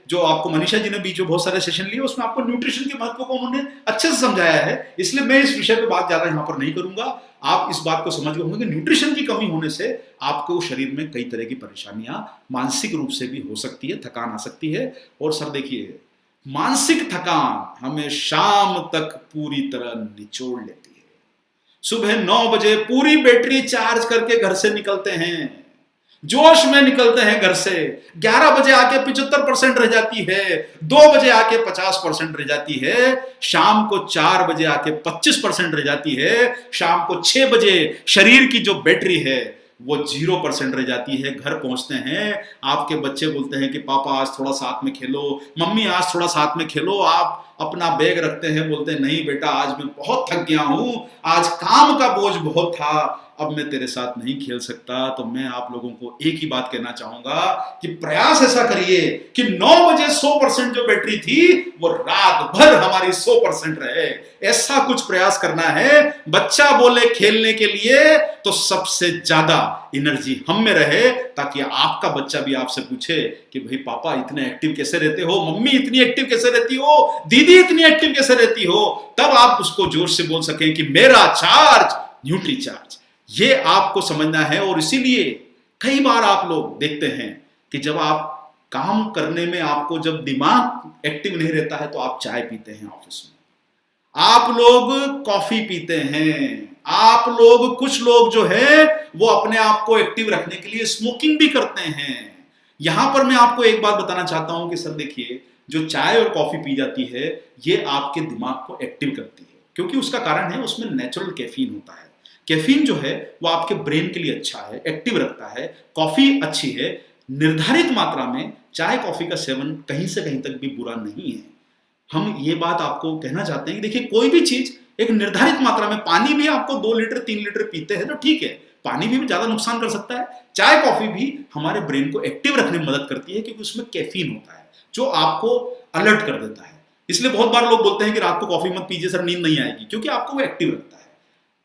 जो आपको मनीषा जी ने भी जो बहुत सारे सेशन लिए उसमें आपको न्यूट्रिशन के महत्व को उन्होंने अच्छे से समझाया है, इसलिए मैं इस विषय पे बात ज्यादा यहाँ पर नहीं करूंगा। आप इस बात को समझ गए होंगे कि न्यूट्रिशन की कमी होने से आपको शरीर में कई तरह की परेशानियां मानसिक रूप से भी हो सकती है, थकान आ सकती है। और सर देखिए, मानसिक थकान हमें शाम तक पूरी तरह निचोड़ लेती है। सुबह 9 बजे पूरी बैटरी चार्ज करके घर से निकलते हैं, जोश में निकलते हैं घर से, 11 बजे आके 75% रह जाती है, 2 बजे आके 50% रह जाती है, शाम को 4 बजे आके 25% रह जाती है, शाम को 6 बजे शरीर की जो बैटरी है वो 0% रह जाती है। घर पहुंचते हैं, आपके बच्चे बोलते हैं कि पापा आज थोड़ा साथ में खेलो, मम्मी आज थोड़ा साथ में खेलो। आप अपना बैग रखते हैं, बोलते हैं नहीं बेटा आज मैं बहुत थक गया हूं, आज काम का बोझ बहुत था, अब मैं तेरे साथ नहीं खेल सकता। तो मैं आप लोगों को एक ही बात कहना चाहूंगा कि प्रयास ऐसा करिए कि 9 बजे 100% जो बैटरी थी वो रात भर हमारी 100% रहे। ऐसा कुछ प्रयास करना है। बच्चा बोले खेलने के लिए तो सबसे ज्यादा एनर्जी हम में रहे, ताकि आपका बच्चा भी आपसे पूछे कि भाई पापा इतने एक्टिव कैसे रहते हो, मम्मी इतनी एक्टिव कैसे रहती हो, दीदी इतनी एक्टिव कैसे रहती हो। तब आप उसको जोर से बोल सकें कि मेरा चार्ज न्यूट्री चार्ज। ये आपको समझना है। और इसीलिए कई बार आप लोग देखते हैं कि जब आप काम करने में आपको जब दिमाग एक्टिव नहीं रहता है तो आप चाय पीते हैं ऑफिस में, आप लोग कॉफी पीते हैं, आप लोग कुछ लोग जो है वो अपने आप को एक्टिव रखने के लिए स्मोकिंग भी करते हैं। यहां पर मैं आपको एक बात बताना चाहता हूं कि सर देखिए, जो चाय और कॉफी पी जाती है ये आपके दिमाग को एक्टिव करती है, क्योंकि उसका कारण है उसमें नेचुरल कैफीन होता है। कैफीन जो है वो आपके ब्रेन के लिए अच्छा है, एक्टिव रखता है। कॉफी अच्छी है, निर्धारित मात्रा में चाय कॉफी का सेवन कहीं से कहीं तक भी बुरा नहीं है। हम ये बात आपको कहना चाहते हैं कि देखिए, कोई भी चीज एक निर्धारित मात्रा में, पानी भी आपको 2 लीटर 3 लीटर पीते हैं तो ठीक है, पानी भी ज्यादा नुकसान कर सकता है। चाय कॉफी भी हमारे ब्रेन को एक्टिव रखने में मदद करती है, क्योंकि उसमें कैफीन होता है जो आपको अलर्ट कर देता है। इसलिए बहुत बार लोग बोलते हैं कि रात को कॉफी मत पीजिए सर, नींद नहीं आएगी, क्योंकि आपको वो एक्टिव रखता है।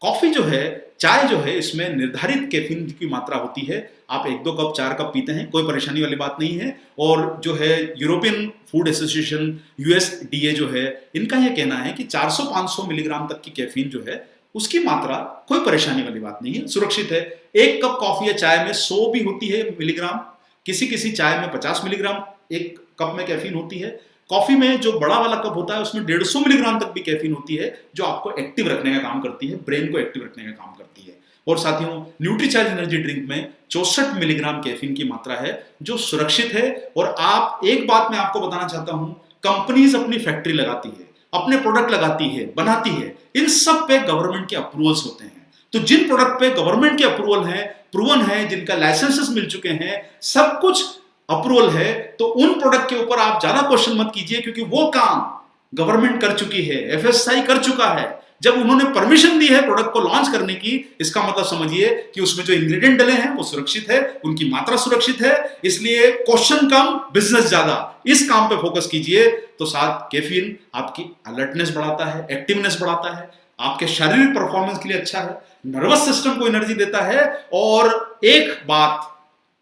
कॉफी जो है, चाय जो है, इसमें निर्धारित कैफीन की मात्रा होती है। आप 1-2 कप 4 कप पीते हैं, कोई परेशानी वाली बात नहीं है। और जो है यूरोपियन फूड एसोसिएशन USDA जो है, इनका यह कहना है कि 400-500 मिलीग्राम तक की कैफीन जो है उसकी मात्रा कोई परेशानी वाली बात नहीं है, सुरक्षित है। एक कप कॉफी या चाय में 100 भी होती है मिलीग्राम, किसी किसी चाय में 50 मिलीग्राम एक कप में कैफीन होती है। कॉफी में जो बड़ा वाला कप होता है उसमें 150 मिलीग्राम तक भी कैफीन होती है, जो आपको एक्टिव रखने का काम करती है, ब्रेन को एक्टिव रखने का काम करती है। और साथियों, न्यूट्रीचार्ज एनर्जी ड्रिंक में 64 मिलीग्राम कैफीन की मात्रा है, जो सुरक्षित है। और आप एक बात मैं आपको बताना चाहता हूं, कंपनीज अपनी फैक्ट्री लगाती है, अपने प्रोडक्ट लगाती है, बनाती है, इन सब पे गवर्नमेंट के अप्रूवल्स होते हैं। तो जिन प्रोडक्ट पे गवर्नमेंट के अप्रूवल है, प्रूवन है, जिनका लाइसेंसेस मिल चुके हैं, सब कुछ अप्रूवल है, तो उन प्रोडक्ट के ऊपर आप ज्यादा क्वेश्चन मत कीजिए, क्योंकि वो काम गवर्नमेंट कर चुकी है, एफएसआई कर चुका है। जब उन्होंने परमिशन दी है प्रोडक्ट को लॉन्च करने की, इसका मतलब समझिए कि उसमें जो इंग्रेडिएंट डले हैं वो सुरक्षित है, उनकी मात्रा सुरक्षित है। इसलिए क्वेश्चन कम, बिजनेस ज्यादा, इस काम पे फोकस कीजिए। तो साथ कैफीन आपकी अलर्टनेस बढ़ाता है, एक्टिवनेस बढ़ाता है, आपके शारीरिक परफॉर्मेंस के लिए अच्छा है, नर्वस सिस्टम को एनर्जी देता है। और एक बात,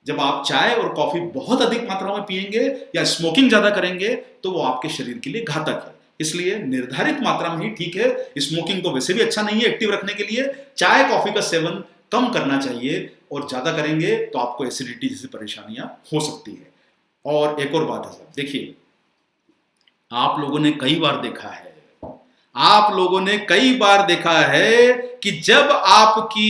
जब आप चाय और कॉफी बहुत अधिक मात्रा में पिएंगे या स्मोकिंग ज्यादा करेंगे तो वो आपके शरीर के लिए घातक है। इसलिए निर्धारित मात्रा में ही ठीक है। स्मोकिंग तो वैसे भी अच्छा नहीं है एक्टिव रखने के लिए। चाय कॉफी का सेवन कम करना चाहिए, और ज्यादा करेंगे तो आपको एसिडिटी जैसी परेशानियां हो सकती है। और एक और बात है साहब, देखिए, आप लोगों ने कई बार देखा है कि जब आपकी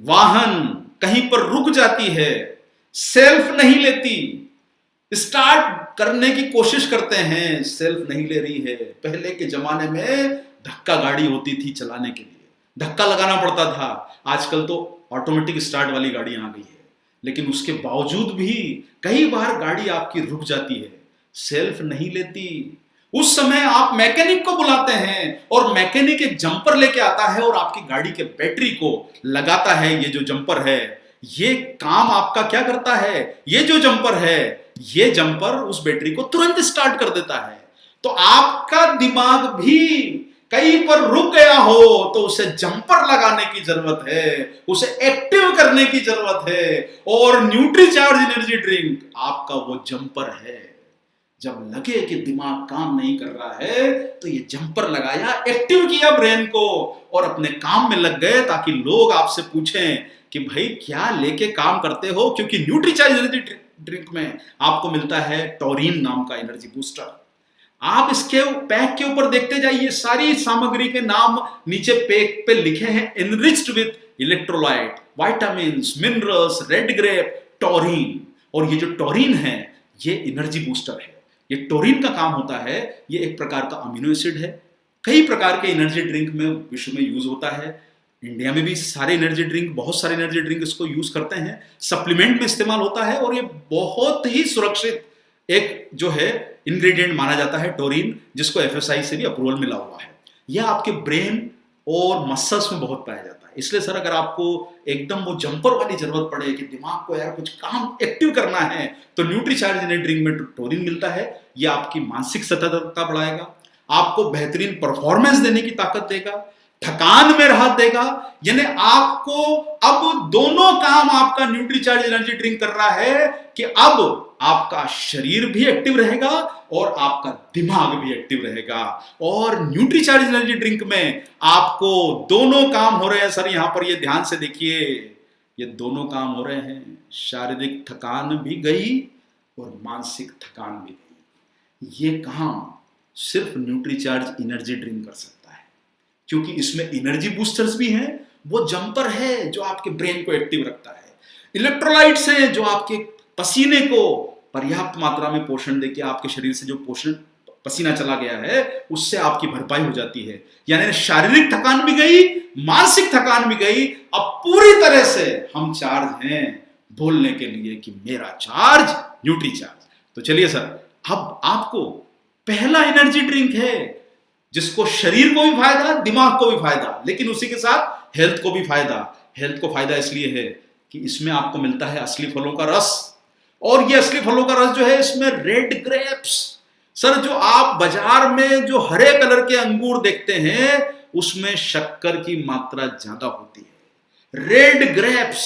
वाहन कहीं पर रुक जाती है, सेल्फ नहीं लेती, स्टार्ट करने की कोशिश करते हैं, सेल्फ नहीं ले रही है। पहले के जमाने में धक्का गाड़ी होती थी चलाने के लिए, धक्का लगाना पड़ता था। आजकल तो ऑटोमेटिक स्टार्ट वाली गाड़ी आ गई है, लेकिन उसके बावजूद भी कई बार गाड़ी आपकी रुक जाती है, सेल्फ नहीं लेती। उस समय आप मैकेनिक को बुलाते हैं और मैकेनिक एक जंपर लेके आता है और आपकी गाड़ी के बैटरी को लगाता है। ये जो जंपर है, ये काम आपका क्या करता है, ये जो जंपर है, ये जंपर उस बैटरी को तुरंत स्टार्ट कर देता है। तो आपका दिमाग भी कहीं पर रुक गया हो तो उसे जंपर लगाने की जरूरत है, उसे एक्टिव करने की जरूरत है। और न्यूट्रीचार्ज एनर्जी ड्रिंक आपका वो जंपर है। जब लगे कि दिमाग काम नहीं कर रहा है तो ये जंपर लगाया, एक्टिव किया ब्रेन को, और अपने काम में लग गए, ताकि लोग आपसे पूछें कि भाई क्या लेके काम करते हो। क्योंकि न्यूट्रीचार्ज एनर्जी ड्रिंक में आपको मिलता है टॉरिन नाम का एनर्जी बूस्टर। आप इसके पैक के ऊपर देखते जाइए, सारी सामग्री के नाम नीचे पैक पे लिखे हैं, enriched with electrolyte, vitamins, minerals, red grape, taurine. और ये जो टॉरिन है ये एनर्जी बूस्टर है। ये टॉरिन का काम होता है, ये एक प्रकार का अमीनो एसिड है। कई प्रकार के एनर्जी ड्रिंक में विश्व में यूज होता है। इंडिया में भी बहुत सारे एनर्जी ड्रिंक इसको यूज करते हैं, सप्लीमेंट में इस्तेमाल होता है। और ये बहुत ही सुरक्षित एक जो है इंग्रेडिएंट माना जाता है टॉरिन, जिसको एफएसआई से भी अप्रूवल मिला हुआ है। यह आपके ब्रेन और मसल्स में बहुत पाया जाता है। इसलिए सर, अगर आपको एकदम वो जंपर वाली जरूरत पड़े कि दिमाग को यार कुछ काम एक्टिव करना है, तो न्यूट्रीचार्ज एनर्जी ड्रिंक में टॉरिन मिलता है। यह आपकी मानसिक सतर्कता बढ़ाएगा, आपको बेहतरीन परफॉर्मेंस देने की ताकत देगा, थकान में राहत देगा। यानी आपको अब दोनों काम आपका न्यूट्रीचार्ज एनर्जी ड्रिंक कर रहा है कि अब आपका शरीर भी एक्टिव रहेगा और आपका दिमाग भी एक्टिव रहेगा। और न्यूट्रीचार्ज एनर्जी ड्रिंक में आपको दोनों काम हो रहे हैं सर। यहां पर ये ध्यान से देखिए, ये दोनों काम हो रहे हैं, शारीरिक थकान भी गई और मानसिक थकान भी गई। ये काम सिर्फ न्यूट्रीचार्ज एनर्जी ड्रिंक कर सकता है, क्योंकि इसमें एनर्जी बूस्टर्स भी हैं, वो जंपर है जो आपके ब्रेन को एक्टिव रखता है, इलेक्ट्रोलाइट्स हैं जो आपके पसीने को पर्याप्त मात्रा में पोषण देके आपके शरीर से जो पसीना चला गया है उससे आपकी भरपाई हो जाती है। यानी शारीरिक थकान भी गई, मानसिक थकान भी गई। अब पूरी तरह से हम चार्ज हैं बोलने के लिए कि मेरा चार्ज न्यूट्रीचार्ज। तो चलिए सर, अब आपको पहला एनर्जी ड्रिंक है जिसको शरीर को भी फायदा, दिमाग को भी फायदा, लेकिन उसी के साथ हेल्थ को भी फायदा। हेल्थ को फायदा इसलिए है कि इसमें आपको मिलता है असली फलों का रस। और ये असली फलों का रस जो है, इसमें रेड ग्रेप्स। सर, जो आप बाजार में जो हरे कलर के अंगूर देखते हैं उसमें शक्कर की मात्रा ज्यादा होती है। रेड ग्रेप्स,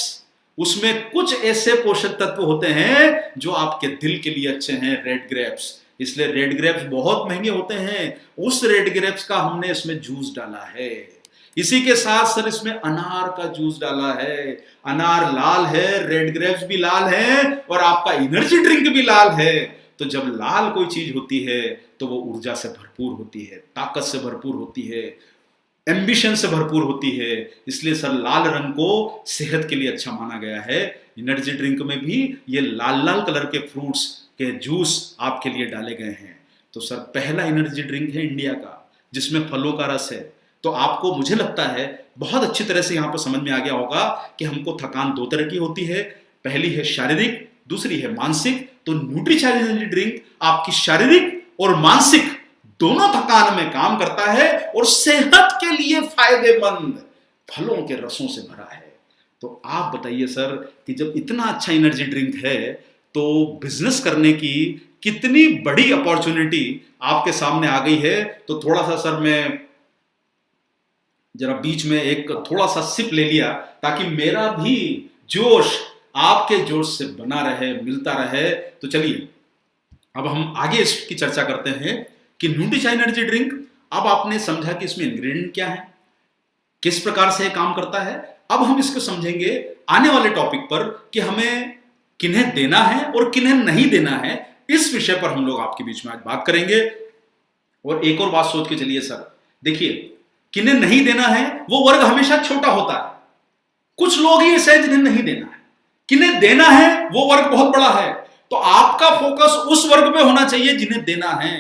उसमें कुछ ऐसे पोषक तत्व होते हैं जो आपके दिल के लिए अच्छे हैं। रेड ग्रेप्स, इसलिए रेड ग्रेप्स बहुत महंगे होते हैं। उस रेड ग्रेप्स का हमने इसमें जूस डाला है। इसी के साथ सर इसमें अनार का जूस डाला है। अनार लाल है, रेड ग्रेप्स भी लाल है और आपका एनर्जी ड्रिंक भी लाल है। तो जब लाल कोई चीज होती है तो वो ऊर्जा से भरपूर होती है, ताकत से भरपूर होती है, एम्बिशन से भरपूर होती है। इसलिए सर लाल रंग को सेहत के लिए अच्छा माना गया है। एनर्जी ड्रिंक में भी ये लाल लाल कलर के फ्रूट्स के जूस आपके लिए डाले गए हैं। तो सर पहला एनर्जी ड्रिंक है इंडिया का जिसमें फलों का रस है। तो आपको मुझे लगता है बहुत अच्छी तरह से यहां पर समझ में आ गया होगा कि हमको थकान दो तरह की होती है। पहली है शारीरिक, दूसरी है मानसिक। तो न्यूट्रीचार्ज एनर्जी ड्रिंक आपकी शारीरिक और मानसिक दोनों थकान में काम करता है और सेहत के लिए फायदेमंद फलों के रसों से भरा है। तो आप बताइए सर कि जब इतना अच्छा एनर्जी ड्रिंक है तो बिजनेस करने की कितनी बड़ी अपॉर्चुनिटी आपके सामने आ गई है। तो थोड़ा सा सर मैं जरा बीच में एक थोड़ा सा सिप ले लिया ताकि मेरा भी जोश आपके जोश से बना रहे, मिलता रहे। तो चलिए अब हम आगे इसकी चर्चा करते हैं कि न्यूट्रीचार्ज एनर्जी ड्रिंक, अब आपने समझा कि इसमें इंग्रेडिएंट क्या है, किस प्रकार से काम करता है। अब हम इसको समझेंगे आने वाले टॉपिक पर कि हमें किन्हें देना है और किन्हें नहीं देना है। इस विषय पर हम लोग आपके बीच में आज बात करेंगे। और एक और बात सोच के चलिए सर, देखिए किन्हें नहीं देना है वो वर्ग हमेशा छोटा होता है। कुछ लोग ही ऐसे हैं जिन्हें नहीं देना है, किन्हें देना है वो वर्ग बहुत बड़ा है। तो आपका फोकस उस वर्ग पे होना चाहिए जिन्हें देना है।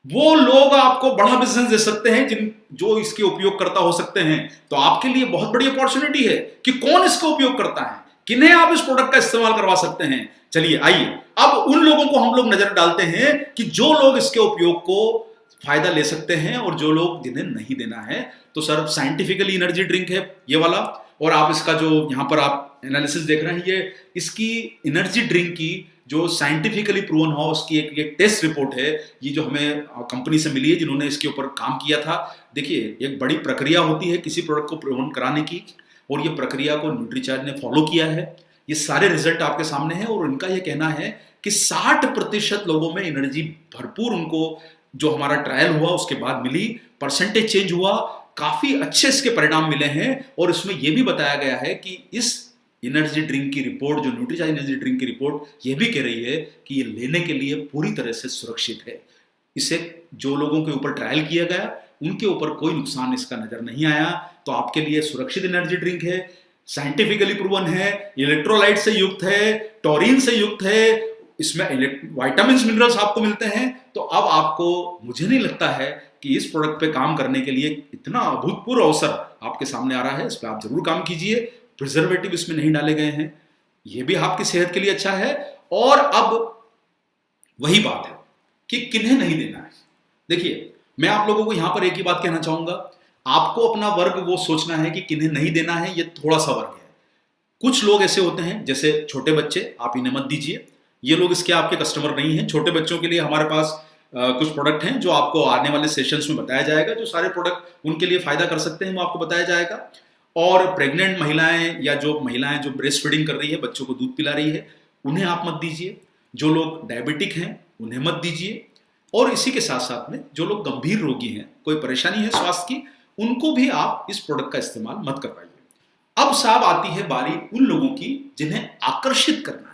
वो लोग आपको बड़ा बिजनेस दे सकते हैं जो इसके उपयोग करता हो सकते हैं। तो आपके लिए बहुत बड़ी अपॉर्चुनिटी है कि कौन इसका उपयोग करता है, किन्हें आप इस प्रोडक्ट का इस्तेमाल करवा सकते हैं। चलिए आइए अब उन लोगों को हम लोग नजर डालते हैं कि जो लोग इसके उपयोग को फायदा ले सकते हैं और जो लोग जिन्हें नहीं देना है। तो सर साइंटिफिकली एनर्जी ड्रिंक है ये वाला, और आप इसका जो यहां पर आप एनालिसिस देख रहे हैं ये इसकी एनर्जी ड्रिंक की जो साइंटिफिकली प्रूवन हो उसकी एक टेस्ट रिपोर्ट है। ये जो हमें कंपनी से मिली है जिन्होंने इसके ऊपर काम किया था। देखिए एक बड़ी प्रक्रिया होती है किसी प्रोडक्ट को प्रूवन कराने की, और ये प्रक्रिया को न्यूट्रीचार्ज ने फॉलो किया है। ये सारे रिजल्ट आपके सामने हैं और उनका ये कहना है कि 60% लोगों में एनर्जी भरपूर उनको जो हमारा ट्रायल हुआ उसके बाद मिली, परसेंटेज चेंज हुआ, काफी अच्छे इसके परिणाम मिले हैं। और इसमें यह भी बताया गया है कि इस एनर्जी ड्रिंक की रिपोर्ट, जो न्यूट्रीचार्ज एनर्जी ड्रिंक की रिपोर्ट यह भी कह रही है कि ये लेने के लिए पूरी तरह से सुरक्षित है। इसे जो लोगों के ऊपर ट्रायल किया गया उनके ऊपर कोई नुकसान इसका नजर नहीं आया। तो आपके लिए सुरक्षित एनर्जी ड्रिंक है, साइंटिफिकली प्रूवन है, इलेक्ट्रोलाइट से युक्त है, टॉरिन से युक्त है, इसमें विटामिन मिनरल्स आपको मिलते हैं। तो अब आपको, मुझे नहीं लगता है कि इस प्रोडक्ट पे काम करने के लिए इतना अभूतपूर्व अवसर आपके सामने आ रहा है। इस पर आप जरूर काम कीजिए। प्रिजर्वेटिव इसमें नहीं डाले गए हैं, यह भी आपकी सेहत के लिए अच्छा है। और अब वही बात है कि किन्हें नहीं देना है। देखिए मैं आप लोगों को यहां पर एक ही बात कहना चाहूंगा, आपको अपना वर्ग वो सोचना है कि किन्हें नहीं देना है। ये थोड़ा सा वर्ग है। कुछ लोग ऐसे होते हैं जैसे छोटे बच्चे, आप इन्हें मत दीजिए, ये लोग इसके आपके कस्टमर नहीं हैं। छोटे बच्चों के लिए हमारे पास कुछ प्रोडक्ट हैं जो आपको आने वाले सेशंस में बताया जाएगा। जो सारे प्रोडक्ट उनके लिए फायदा कर सकते हैं वो आपको बताया जाएगा। और प्रेग्नेंट महिलाएं या जो महिलाएं जो ब्रेस्ट फीडिंग कर रही है, बच्चों को दूध पिला रही है, उन्हें आप मत दीजिए। जो लोग डायबिटिक हैं उन्हें मत दीजिए। और इसी के साथ साथ में जो लोग गंभीर रोगी हैं, कोई परेशानी है स्वास्थ्य की, उनको भी आप इस प्रोडक्ट का इस्तेमाल मत करवाइए। अब साहब आती है बारी उन लोगों की जिन्हें आकर्षित करना है।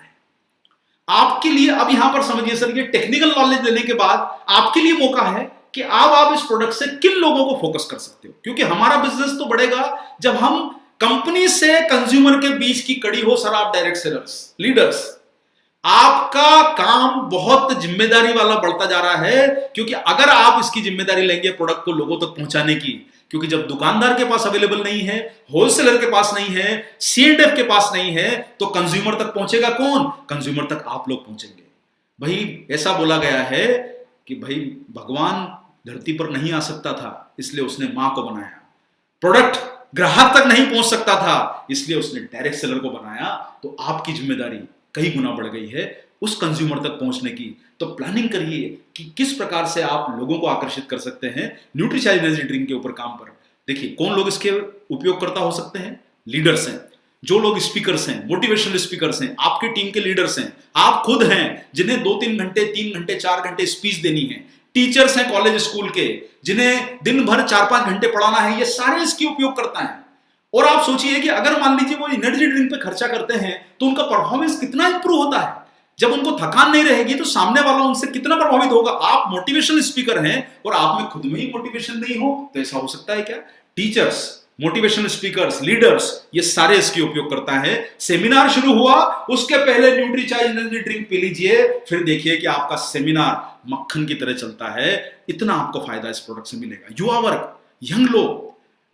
आपके लिए अब यहां पर समझिए सर, ये टेक्निकल नॉलेज लेने के बाद आपके लिए मौका है कि आप इस प्रोडक्ट से किन लोगों को फोकस कर सकते हो। क्योंकि हमारा बिजनेस तो बढ़ेगा जब हम कंपनी से कंज्यूमर के बीच की कड़ी हो। सर आप डायरेक्ट सेलर्स, लीडर्स, आपका काम बहुत जिम्मेदारी वाला बढ़ता जा रहा है। क्योंकि अगर आप इसकी जिम्मेदारी लेंगे प्रोडक्ट को लोगों तक पहुंचाने की, क्योंकि जब दुकानदार के पास अवेलेबल नहीं है, होलसेलर के पास नहीं है, C&F के पास नहीं है, तो कंज्यूमर तक पहुंचेगा कौन? कंज्यूमर तक आप लोग पहुंचेंगे। भाई ऐसा बोला गया है कि भाई भगवान धरती पर नहीं आ सकता था इसलिए उसने मां को बनाया, प्रोडक्ट ग्राहक तक नहीं पहुंच सकता था इसलिए उसने डायरेक्ट सेलर को बनाया। तो आपकी जिम्मेदारी कई गुना बढ़ गई है उस कंज्यूमर तक पहुंचने की। तो प्लानिंग करिए कि किस प्रकार से आप लोगों को आकर्षित कर सकते हैं न्यूट्रीचार्ज एनर्जी ड्रिंक के ऊपर काम पर। देखिए कौन लोग इसके उपयोगकर्ता हो सकते हैं? लीडर्स हैं। जो लोग स्पीकर्स हैं, मोटिवेशनल स्पीकर्स हैं, आपकी टीम के लीडर्स हैं, आप खुद हैं जिन्हें 2-3 घंटे, 3 घंटे, 4 घंटे स्पीच देनी है, टीचर्स हैं कॉलेज स्कूल के जिन्हें दिन भर 4-5 घंटे पढ़ाना है, ये सारे इसकी उपयोग करता है। और आप सोचिए कि अगर मान लीजिए वो एनर्जी ड्रिंक पे खर्चा करते हैं तो उनका परफॉर्मेंस कितना इंप्रूव होता है। जब उनको थकान नहीं रहेगी तो सामने वाला उनसे कितना प्रभावित होगा। आप मोटिवेशनल स्पीकर हैं और आप में खुद में ही मोटिवेशन नहीं हो तो ऐसा हो सकता है क्या? टीचर्स, मोटिवेशनल स्पीकर्स, लीडर्स, ये सारे इसके उपयोग करता है। सेमिनार शुरू हुआ उसके पहले न्यूट्रीचार्ज एनर्जी ड्रिंक पी लीजिए, फिर देखिए कि आपका सेमिनार मक्खन की तरह चलता है। इतना आपको फायदा इस प्रोडक्ट से मिलेगा। युवा वर्ग, यंग लोग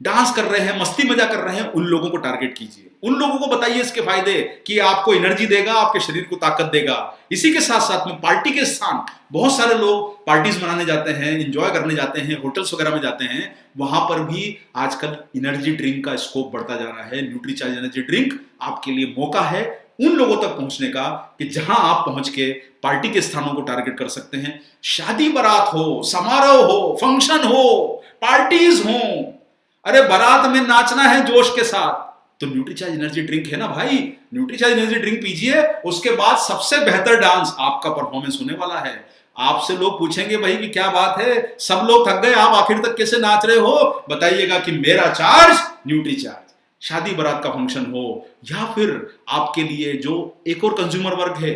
डांस कर रहे हैं, मस्ती मजा कर रहे हैं, उन लोगों को टारगेट कीजिए, उन लोगों को बताइए इसके फायदे कि आपको एनर्जी देगा, आपके शरीर को ताकत देगा। इसी के साथ साथ में पार्टी के स्थान, बहुत सारे लोग पार्टीज मनाने जाते हैं, एंजॉय करने जाते हैं, होटल्स वगैरह में जाते हैं, वहां पर भी आजकल एनर्जी ड्रिंक का स्कोप बढ़ता जा रहा है। न्यूट्रीचार्ज एनर्जी ड्रिंक आपके लिए मौका है उन लोगों तक पहुंचने का कि जहां आप पहुंच के पार्टी के स्थानों को टारगेट कर सकते हैं। शादी बारात हो, समारोह हो, फंक्शन हो, पार्टीज हो, अरे बारात में नाचना है जोश के साथ, तो न्यूट्रीचार्ज एनर्जी ड्रिंक है ना भाई। न्यूट्रीचार्ज एनर्जी ड्रिंक पीजिए, उसके बाद सबसे बेहतर डांस आपका परफॉर्मेंस होने वाला है। आपसे लोग पूछेंगे भाई कि क्या बात है, सब लोग थक गए, आप आखिर तक कैसे नाच रहे हो? बताइएगा कि मेरा चार्ज न्यूट्रीचार्ज। शादी बारात का फंक्शन हो या फिर आपके लिए जो एक और कंज्यूमर वर्ग है,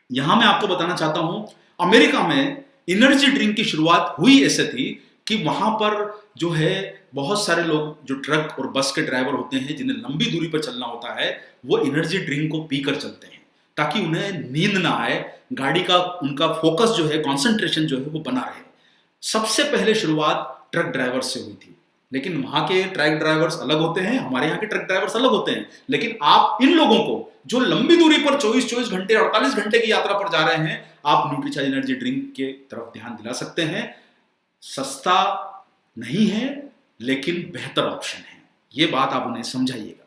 यहां मैं आपको बताना चाहता हूं, अमेरिका में एनर्जी ड्रिंक की शुरुआत हुई ऐसे थी कि वहां पर जो है बहुत सारे लोग जो ट्रक और बस के ड्राइवर होते हैं जिन्हें लंबी दूरी पर चलना होता है, वो एनर्जी ड्रिंक को पीकर चलते हैं ताकि उन्हें नींद ना आए, गाड़ी का उनका फोकस जो है, कंसंट्रेशन जो है वो बना रहे। सबसे पहले शुरुआत ट्रक ड्राइवर से हुई थी, लेकिन वहां के ट्रक ड्राइवर्स अलग होते हैं, हमारे यहाँ के ट्रक ड्राइवर्स अलग होते हैं। लेकिन आप इन लोगों को जो लंबी दूरी पर 24-24 घंटे, 48 घंटे की यात्रा पर जा रहे हैं, आप न्यूट्रीचार्ज एनर्जी ड्रिंक के तरफ ध्यान दिला सकते हैं। सस्ता नहीं है लेकिन बेहतर ऑप्शन है, ये बात आप उन्हें समझाइएगा।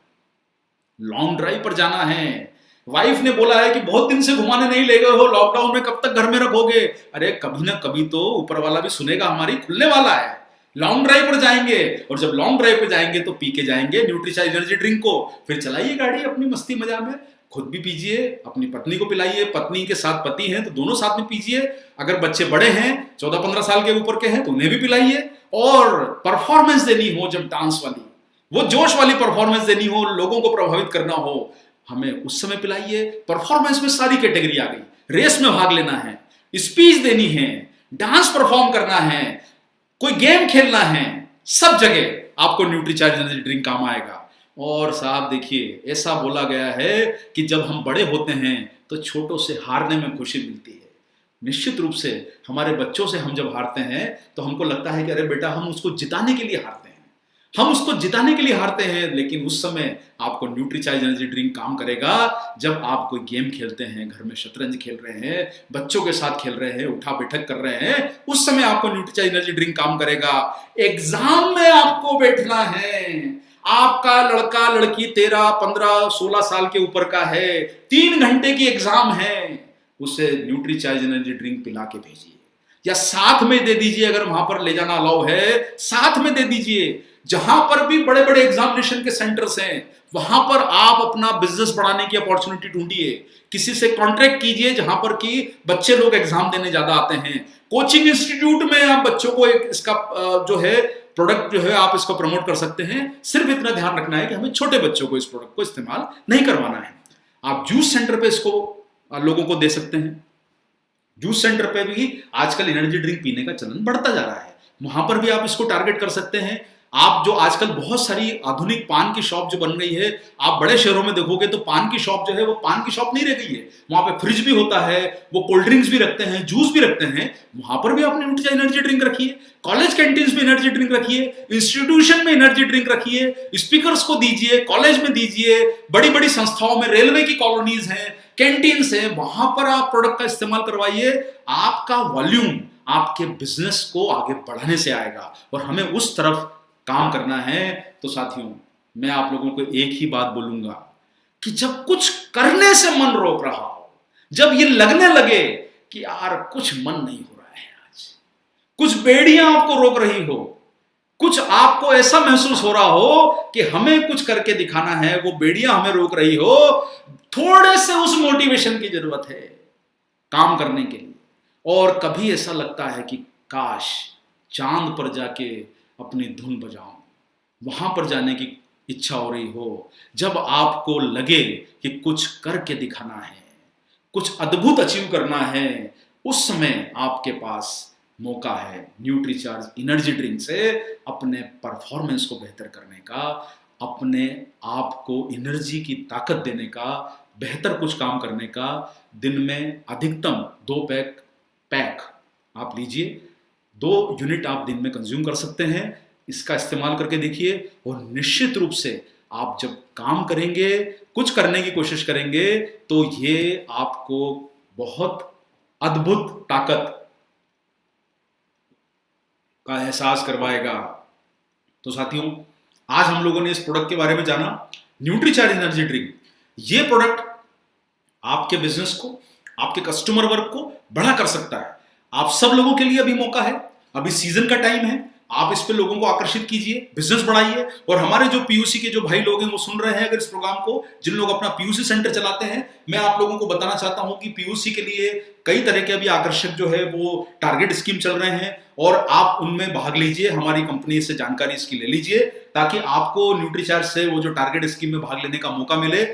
लॉन्ग ड्राइव पर जाना है, वाइफ ने बोला है कि बहुत दिन से घुमाने नहीं ले गए हो, लॉकडाउन में कब तक घर में रखोगे? अरे कभी ना कभी तो ऊपर वाला भी सुनेगा, हमारी खुलने वाला है। लॉन्ग ड्राइव पर जाएंगे और जब लॉन्ग ड्राइव पर जाएंगे तो पी के जाएंगे न्यूट्रीचार्ज एनर्जी ड्रिंक को, फिर चलाइए गाड़ी अपनी मस्ती मजा में, खुद भी पीजिए, अपनी पत्नी को पिलाइए, पत्नी के साथ पति हैं तो दोनों साथ में पीजिए, अगर बच्चे बड़े हैं 14-15 साल के ऊपर के हैं तो उन्हें भी पिलाइए। और परफॉर्मेंस देनी हो जब डांस वाली, वो जोश वाली परफॉर्मेंस देनी हो, लोगों को प्रभावित करना हो, हमें उस समय पिलाइए। परफॉर्मेंस में सारी कैटेगरी आ गई, रेस में भाग लेना है, स्पीच देनी है, डांस परफॉर्म करना है, कोई गेम खेलना है, सब जगह आपको न्यूट्रीचार्ज एनर्जी ड्रिंक काम आएगा। और साहब देखिए, ऐसा बोला गया है कि जब हम बड़े होते हैं तो छोटों से हारने में खुशी मिलती है। निश्चित रूप से हमारे बच्चों से हम जब हारते हैं तो हमको लगता है कि अरे बेटा हम उसको जिताने के लिए हारते हैं, हम उसको जिताने के लिए हारते हैं। लेकिन उस समय आपको न्यूट्रीचार्ज एनर्जी ड्रिंक काम करेगा जब आप कोई गेम खेलते हैं, घर में शतरंज खेल रहे हैं, बच्चों के साथ खेल रहे हैं, उठा बैठक कर रहे हैं, उस समय आपको न्यूट्रीचार्ज एनर्जी ड्रिंक काम करेगा। एग्जाम में आपको बैठना है, आपका लड़का लड़की 13, 15, 16 साल के ऊपर का है, 3 घंटे की एग्जाम है, उसे न्यूट्रीचार्ज एनर्जी ड्रिंक पिला के भेजिए या साथ में दे दीजिए। अगर वहां पर ले जाना अलाउ है, साथ में दे दीजिए। जहां पर भी बड़े बड़े एग्जामिनेशन के सेंटर्स हैं, वहां पर आप अपना बिजनेस बढ़ाने की अपॉर्चुनिटी ढूंढिए, किसी से कॉन्ट्रैक्ट कीजिए जहां पर कि बच्चे लोग एग्जाम देने ज्यादा आते हैं। कोचिंग इंस्टीट्यूट में आप बच्चों को इसका जो है प्रोडक्ट जो है आप इसको प्रमोट कर सकते हैं। सिर्फ इतना ध्यान रखना है कि हमें छोटे बच्चों को इस प्रोडक्ट को इस्तेमाल नहीं करवाना है। आप जूस सेंटर पे इसको लोगों को दे सकते हैं। जूस सेंटर पे भी आजकल एनर्जी ड्रिंक पीने का चलन बढ़ता जा रहा है, वहां पर भी आप इसको टारगेट कर सकते हैं। आप जो आजकल बहुत सारी आधुनिक पान की शॉप जो बन गई है, आप बड़े शहरों में देखोगे तो पान की शॉप जो है वो पान की शॉप नहीं रह गई है, वहां पे फ्रिज भी होता है, वो कोल्ड ड्रिंक्स भी रखते हैं, जूस भी रखते हैं, वहां पर भी आप न्यूट्रीचार्ज एनर्जी ड्रिंक रखिए। कॉलेज कैंटीन्स में एनर्जी ड्रिंक रखिए, इंस्टीट्यूशन में एनर्जी ड्रिंक रखिए, स्पीकर्स को दीजिए, कॉलेज में दीजिए, बड़ी बड़ी संस्थाओं में, रेलवे की कॉलोनीज हैं, कैंटीन्स हैं, वहां पर आप प्रोडक्ट का इस्तेमाल करवाइए। आपका वॉल्यूम आपके बिजनेस को आगे बढ़ाने से आएगा और हमें उस तरफ काम करना है। तो साथियों, मैं आप लोगों को एक ही बात बोलूंगा कि जब कुछ करने से मन रोक रहा हो, जब ये लगने लगे कि यार कुछ मन नहीं हो रहा है, आज कुछ बेड़ियां आपको रोक रही हो, कुछ आपको ऐसा महसूस हो रहा हो कि हमें कुछ करके दिखाना है, वो बेड़ियां हमें रोक रही हो, थोड़े से उस मोटिवेशन की जरूरत है काम करने के लिए। और कभी ऐसा लगता है कि काश चांद पर जाके अपनी धुन बजाऊं, वहां पर जाने की इच्छा हो रही हो। जब आपको लगे कि कुछ करके दिखाना है, कुछ अद्भुत अचीव करना है, उस समय आपके पास मौका है न्यूट्रीचार्ज एनर्जी ड्रिंक से अपने परफॉर्मेंस को बेहतर करने का, अपने आप को एनर्जी की ताकत देने का, बेहतर कुछ काम करने का। दिन में अधिकतम 2 पैक आप लीजिए, 2 यूनिट आप दिन में कंज्यूम कर सकते हैं। इसका इस्तेमाल करके देखिए और निश्चित रूप से आप जब काम करेंगे, कुछ करने की कोशिश करेंगे, तो ये आपको बहुत अद्भुत ताकत का एहसास करवाएगा। तो साथियों, आज हम लोगों ने इस प्रोडक्ट के बारे में जाना, न्यूट्रीचार्ज एनर्जी ड्रिंक। ये प्रोडक्ट आपके बिजनेस को, आपके कस्टमर वर्क को बड़ा कर सकता है। आप सब लोगों के लिए अभी मौका है, अभी सीजन का टाइम है, आप इस पे लोगों को आकर्षित कीजिए, बिजनेस बढ़ाइए। और हमारे जो पीयूसी के जो भाई लोग हैं वो सुन रहे हैं अगर इस प्रोग्राम को, जिन लोग अपना पीयूसी सेंटर चलाते हैं, मैं आप लोगों को बताना चाहता हूं कि पीयूसी के लिए कई तरह के अभी आकर्षक जो है वो टारगेट स्कीम चल रहे हैं और आप उनमें भाग लीजिए। हमारी कंपनी से जानकारी इसकी ले लीजिए ताकि आपको न्यूट्रीचार्ज से वो जो टारगेट स्कीम में भाग लेने का मौका मिले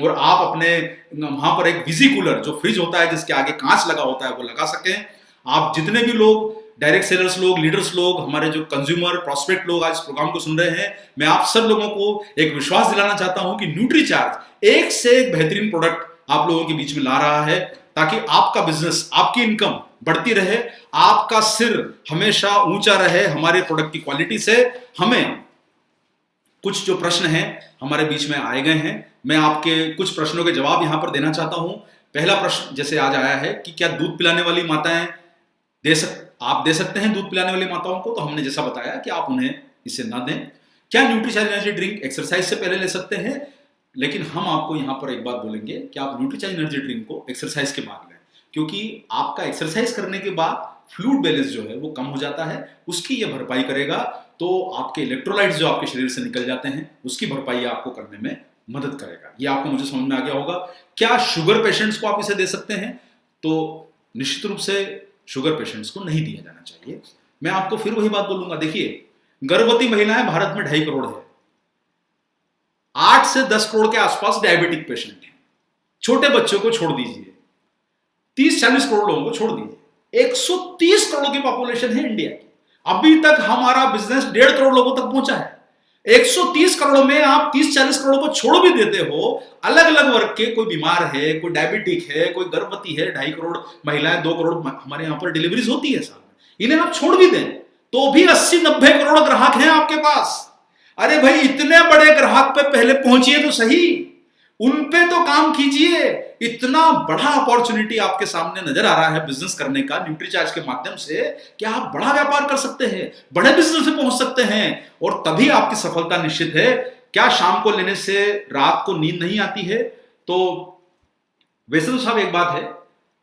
और आप अपने वहां पर एक विजी कूलर जो फ्रिज होता है जिसके आगे कांच लगा होता है वो लगा सकें। आप जितने भी लोग डायरेक्ट सेलर्स लोग, लीडर्स लोग, हमारे जो कंज्यूमर प्रोस्पेक्ट लोग आज इस प्रोग्राम को सुन रहे हैं, मैं आप सब लोगों को एक विश्वास दिलाना चाहता हूं कि न्यूट्रीचार्ज एक से एक बेहतरीन प्रोडक्ट आप लोगों के बीच में ला रहा है ताकि आपका बिजनेस, आपकी इनकम बढ़ती रहे, आपका सिर हमेशा ऊंचा रहे हमारे प्रोडक्ट की क्वालिटी से। हमें कुछ जो प्रश्न हैं हमारे बीच में आए गए हैं, मैं आपके कुछ प्रश्नों के जवाब यहां पर देना चाहता हूं। पहला प्रश्न जैसे आज आया है कि क्या दूध पिलाने वाली माताएं आप दे सकते हैं दूध पिलाने वाली माताओं को? तो हमने जैसा बताया कि आप उन्हें इसे ना दें। क्या न्यूट्रीचार्ज एनर्जी ड्रिंक एक्सरसाइज से पहले ले सकते हैं? लेकिन हम आपको यहां पर एक बात बोलेंगे कि आप न्यूट्रीचार्ज एनर्जी ड्रिंक को एक्सरसाइज के बाद लें, क्योंकि आपका एक्सरसाइज करने के बाद फ्लूइड बैलेंस जो है वो कम हो जाता है, उसकी ये भरपाई करेगा। तो आपके इलेक्ट्रोलाइट्स जो आपके शरीर से निकल जाते हैं उसकी भरपाई आपको करने में मदद करेगा। ये आपको मुझे समझ में आ गया होगा। क्या शुगर पेशेंट्स को आप इसे दे सकते हैं? तो निश्चित रूप से शुगर पेशेंट्स को नहीं दिया जाना चाहिए। मैं आपको फिर वही बात बोलूंगा, देखिए गर्भवती महिलाएं भारत में 2.5 करोड़ है, 8 से 10 करोड़ के आसपास डायबिटिक पेशेंट हैं। छोटे बच्चों को छोड़ दीजिए, 30-40 करोड़ लोगों को छोड़ दीजिए, 130 करोड़ की पॉपुलेशन है इंडिया की। अभी तक हमारा बिजनेस 1.5 करोड़ लोगों तक पहुंचा है। 130 करोड़ में आप 30-40 करोड़ को छोड़ भी देते हो, अलग अलग वर्ग के, कोई बीमार है, कोई डायबिटिक है, कोई गर्भवती है, 2.5 करोड़ महिलाएं, 2 करोड़ हमारे यहां पर डिलीवरीज होती है साल में, इन्हें आप छोड़ भी दें तो भी 80-90 करोड़ ग्राहक हैं आपके पास। अरे भाई, इतने बड़े ग्राहक पे पहले पहुंचिए तो सही, उन पे तो काम कीजिए। इतना बड़ा अपॉर्चुनिटी आपके सामने नजर आ रहा है बिजनेस करने का न्यूट्रीचार्ज के माध्यम से कि आप बड़ा व्यापार कर सकते हैं, बड़े बिजनेस में पहुंच सकते हैं और तभी आपकी सफलता निश्चित है। क्या शाम को लेने से रात को नींद नहीं आती है? तो वैसे तो साहब एक बात है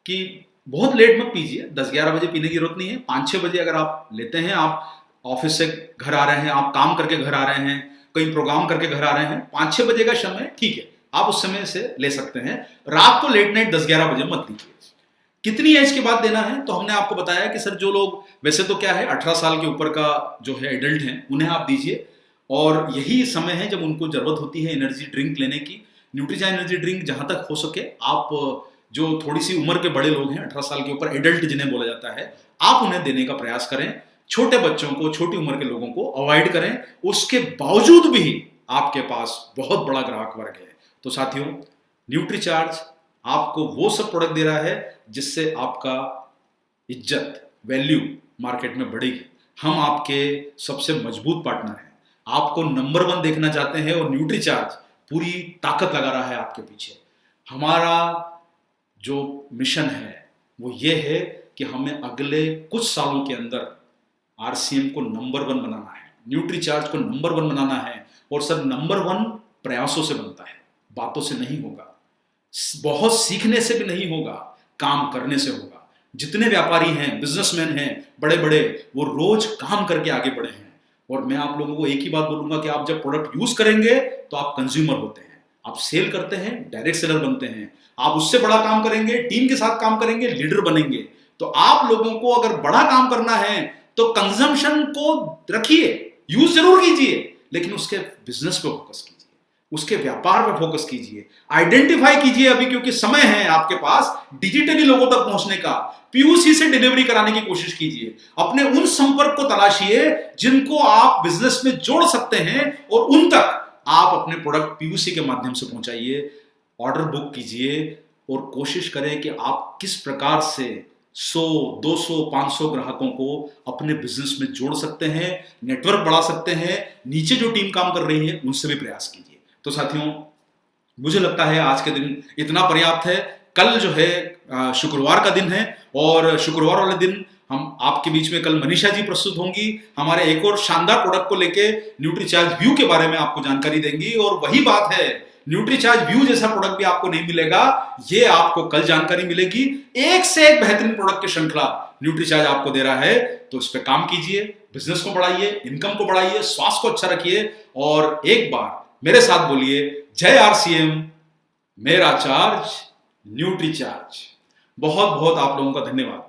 कि बहुत लेट मत पीजिए, 10-11 बजे पीने की जरूरत नहीं है। 5-6 बजे अगर आप लेते हैं, आप ऑफिस से घर आ रहे हैं, आप काम करके घर आ रहे हैं, कहीं प्रोग्राम करके घर आ रहे हैं, 5-6 बजे का समय ठीक है, आप उस समय से ले सकते हैं। रात को लेट नाइट 10-11 बजे मत लीजिए। कितनी एज के बाद देना है? तो हमने आपको बताया कि सर जो लोग, वैसे तो क्या है, 18 साल के ऊपर का जो है एडल्ट हैं उन्हें आप दीजिए, और यही समय है जब उनको जरूरत होती है एनर्जी ड्रिंक लेने की। न्यूट्रीचार्ज एनर्जी ड्रिंक जहां तक हो सके आप जो थोड़ी सी उम्र के बड़े लोग हैं, 18 साल के ऊपर एडल्ट जिन्हें बोला जाता है, आप उन्हें देने का प्रयास करें। छोटे बच्चों को, छोटी उम्र के लोगों को अवॉइड करें। उसके बावजूद भी आपके पास बहुत बड़ा ग्राहक वर्ग है। तो साथियों, न्यूट्रीचार्ज आपको वो सब प्रोडक्ट दे रहा है जिससे आपका इज्जत, वैल्यू मार्केट में बढ़ेगी। हम आपके सबसे मजबूत पार्टनर हैं, आपको नंबर 1 देखना चाहते हैं और न्यूट्रीचार्ज पूरी ताकत लगा रहा है आपके पीछे। हमारा जो मिशन है वो ये है कि हमें अगले कुछ सालों के अंदर आरसीएम को नंबर 1 बनाना है, न्यूट्रीचार्ज को नंबर 1 बनाना है। और सर नंबर 1 प्रयासों से बनता है, बातों से नहीं होगा, बहुत सीखने से भी नहीं होगा, काम करने से होगा। जितने व्यापारी हैं, बिजनेसमैन हैं बड़े बड़े, वो रोज काम करके आगे बढ़े हैं, और मैं आप लोगों को एक ही बात बोलूंगा कि आप जब प्रोडक्ट यूज करेंगे तो आप कंज्यूमर होते हैं, आप सेल करते हैं, डायरेक्ट सेलर बनते हैं। आप उससे बड़ा काम करेंगे, टीम के साथ काम करेंगे, लीडर बनेंगे। तो आप लोगों को अगर बड़ा काम करना है तो कंजम्पशन को रखिए, यूज जरूर कीजिए, लेकिन उसके बिजनेस पे फोकस कीजिए, उसके व्यापार पे फोकस कीजिए, आइडेंटिफाई कीजिए अभी, क्योंकि समय है आपके पास डिजिटली लोगों तक पहुंचने का। पीयूसी से डिलीवरी कराने की कोशिश कीजिए, अपने उन संपर्क को तलाशिए जिनको आप बिजनेस में जोड़ सकते हैं और उन तक आप अपने प्रोडक्ट पीयूसी के माध्यम से पहुंचाइए। ऑर्डर बुक कीजिए और कोशिश करें कि आप किस प्रकार से 100, 200, 500 ग्राहकों को अपने बिजनेस में जोड़ सकते हैं, नेटवर्क बढ़ा सकते हैं। नीचे जो टीम काम कर रही है उनसे भी प्रयास कीजिए। तो साथियों, मुझे लगता है आज के दिन इतना पर्याप्त है। कल जो है शुक्रवार का दिन है और शुक्रवार वाले दिन हम आपके बीच में कल मनीषा जी प्रस्तुत होंगी, हमारे एक और शानदार प्रोडक्ट को लेके न्यूट्रीचार्ज व्यू के बारे में आपको जानकारी देंगी। और वही बात है, न्यूट्रीचार्ज व्यू जैसा प्रोडक्ट भी आपको नहीं मिलेगा, ये आपको कल जानकारी मिलेगी। एक से एक बेहतरीन प्रोडक्ट की श्रृंखला न्यूट्रीचार्ज आपको दे रहा है। तो इस पे काम कीजिए, बिजनेस को बढ़ाइए, इनकम को बढ़ाइए, स्वास्थ्य को अच्छा रखिए और एक बार मेरे साथ बोलिए, जय आरसीएम, मेरा चार्ज न्यूट्रीचार्ज। बहुत बहुत आप लोगों का धन्यवाद।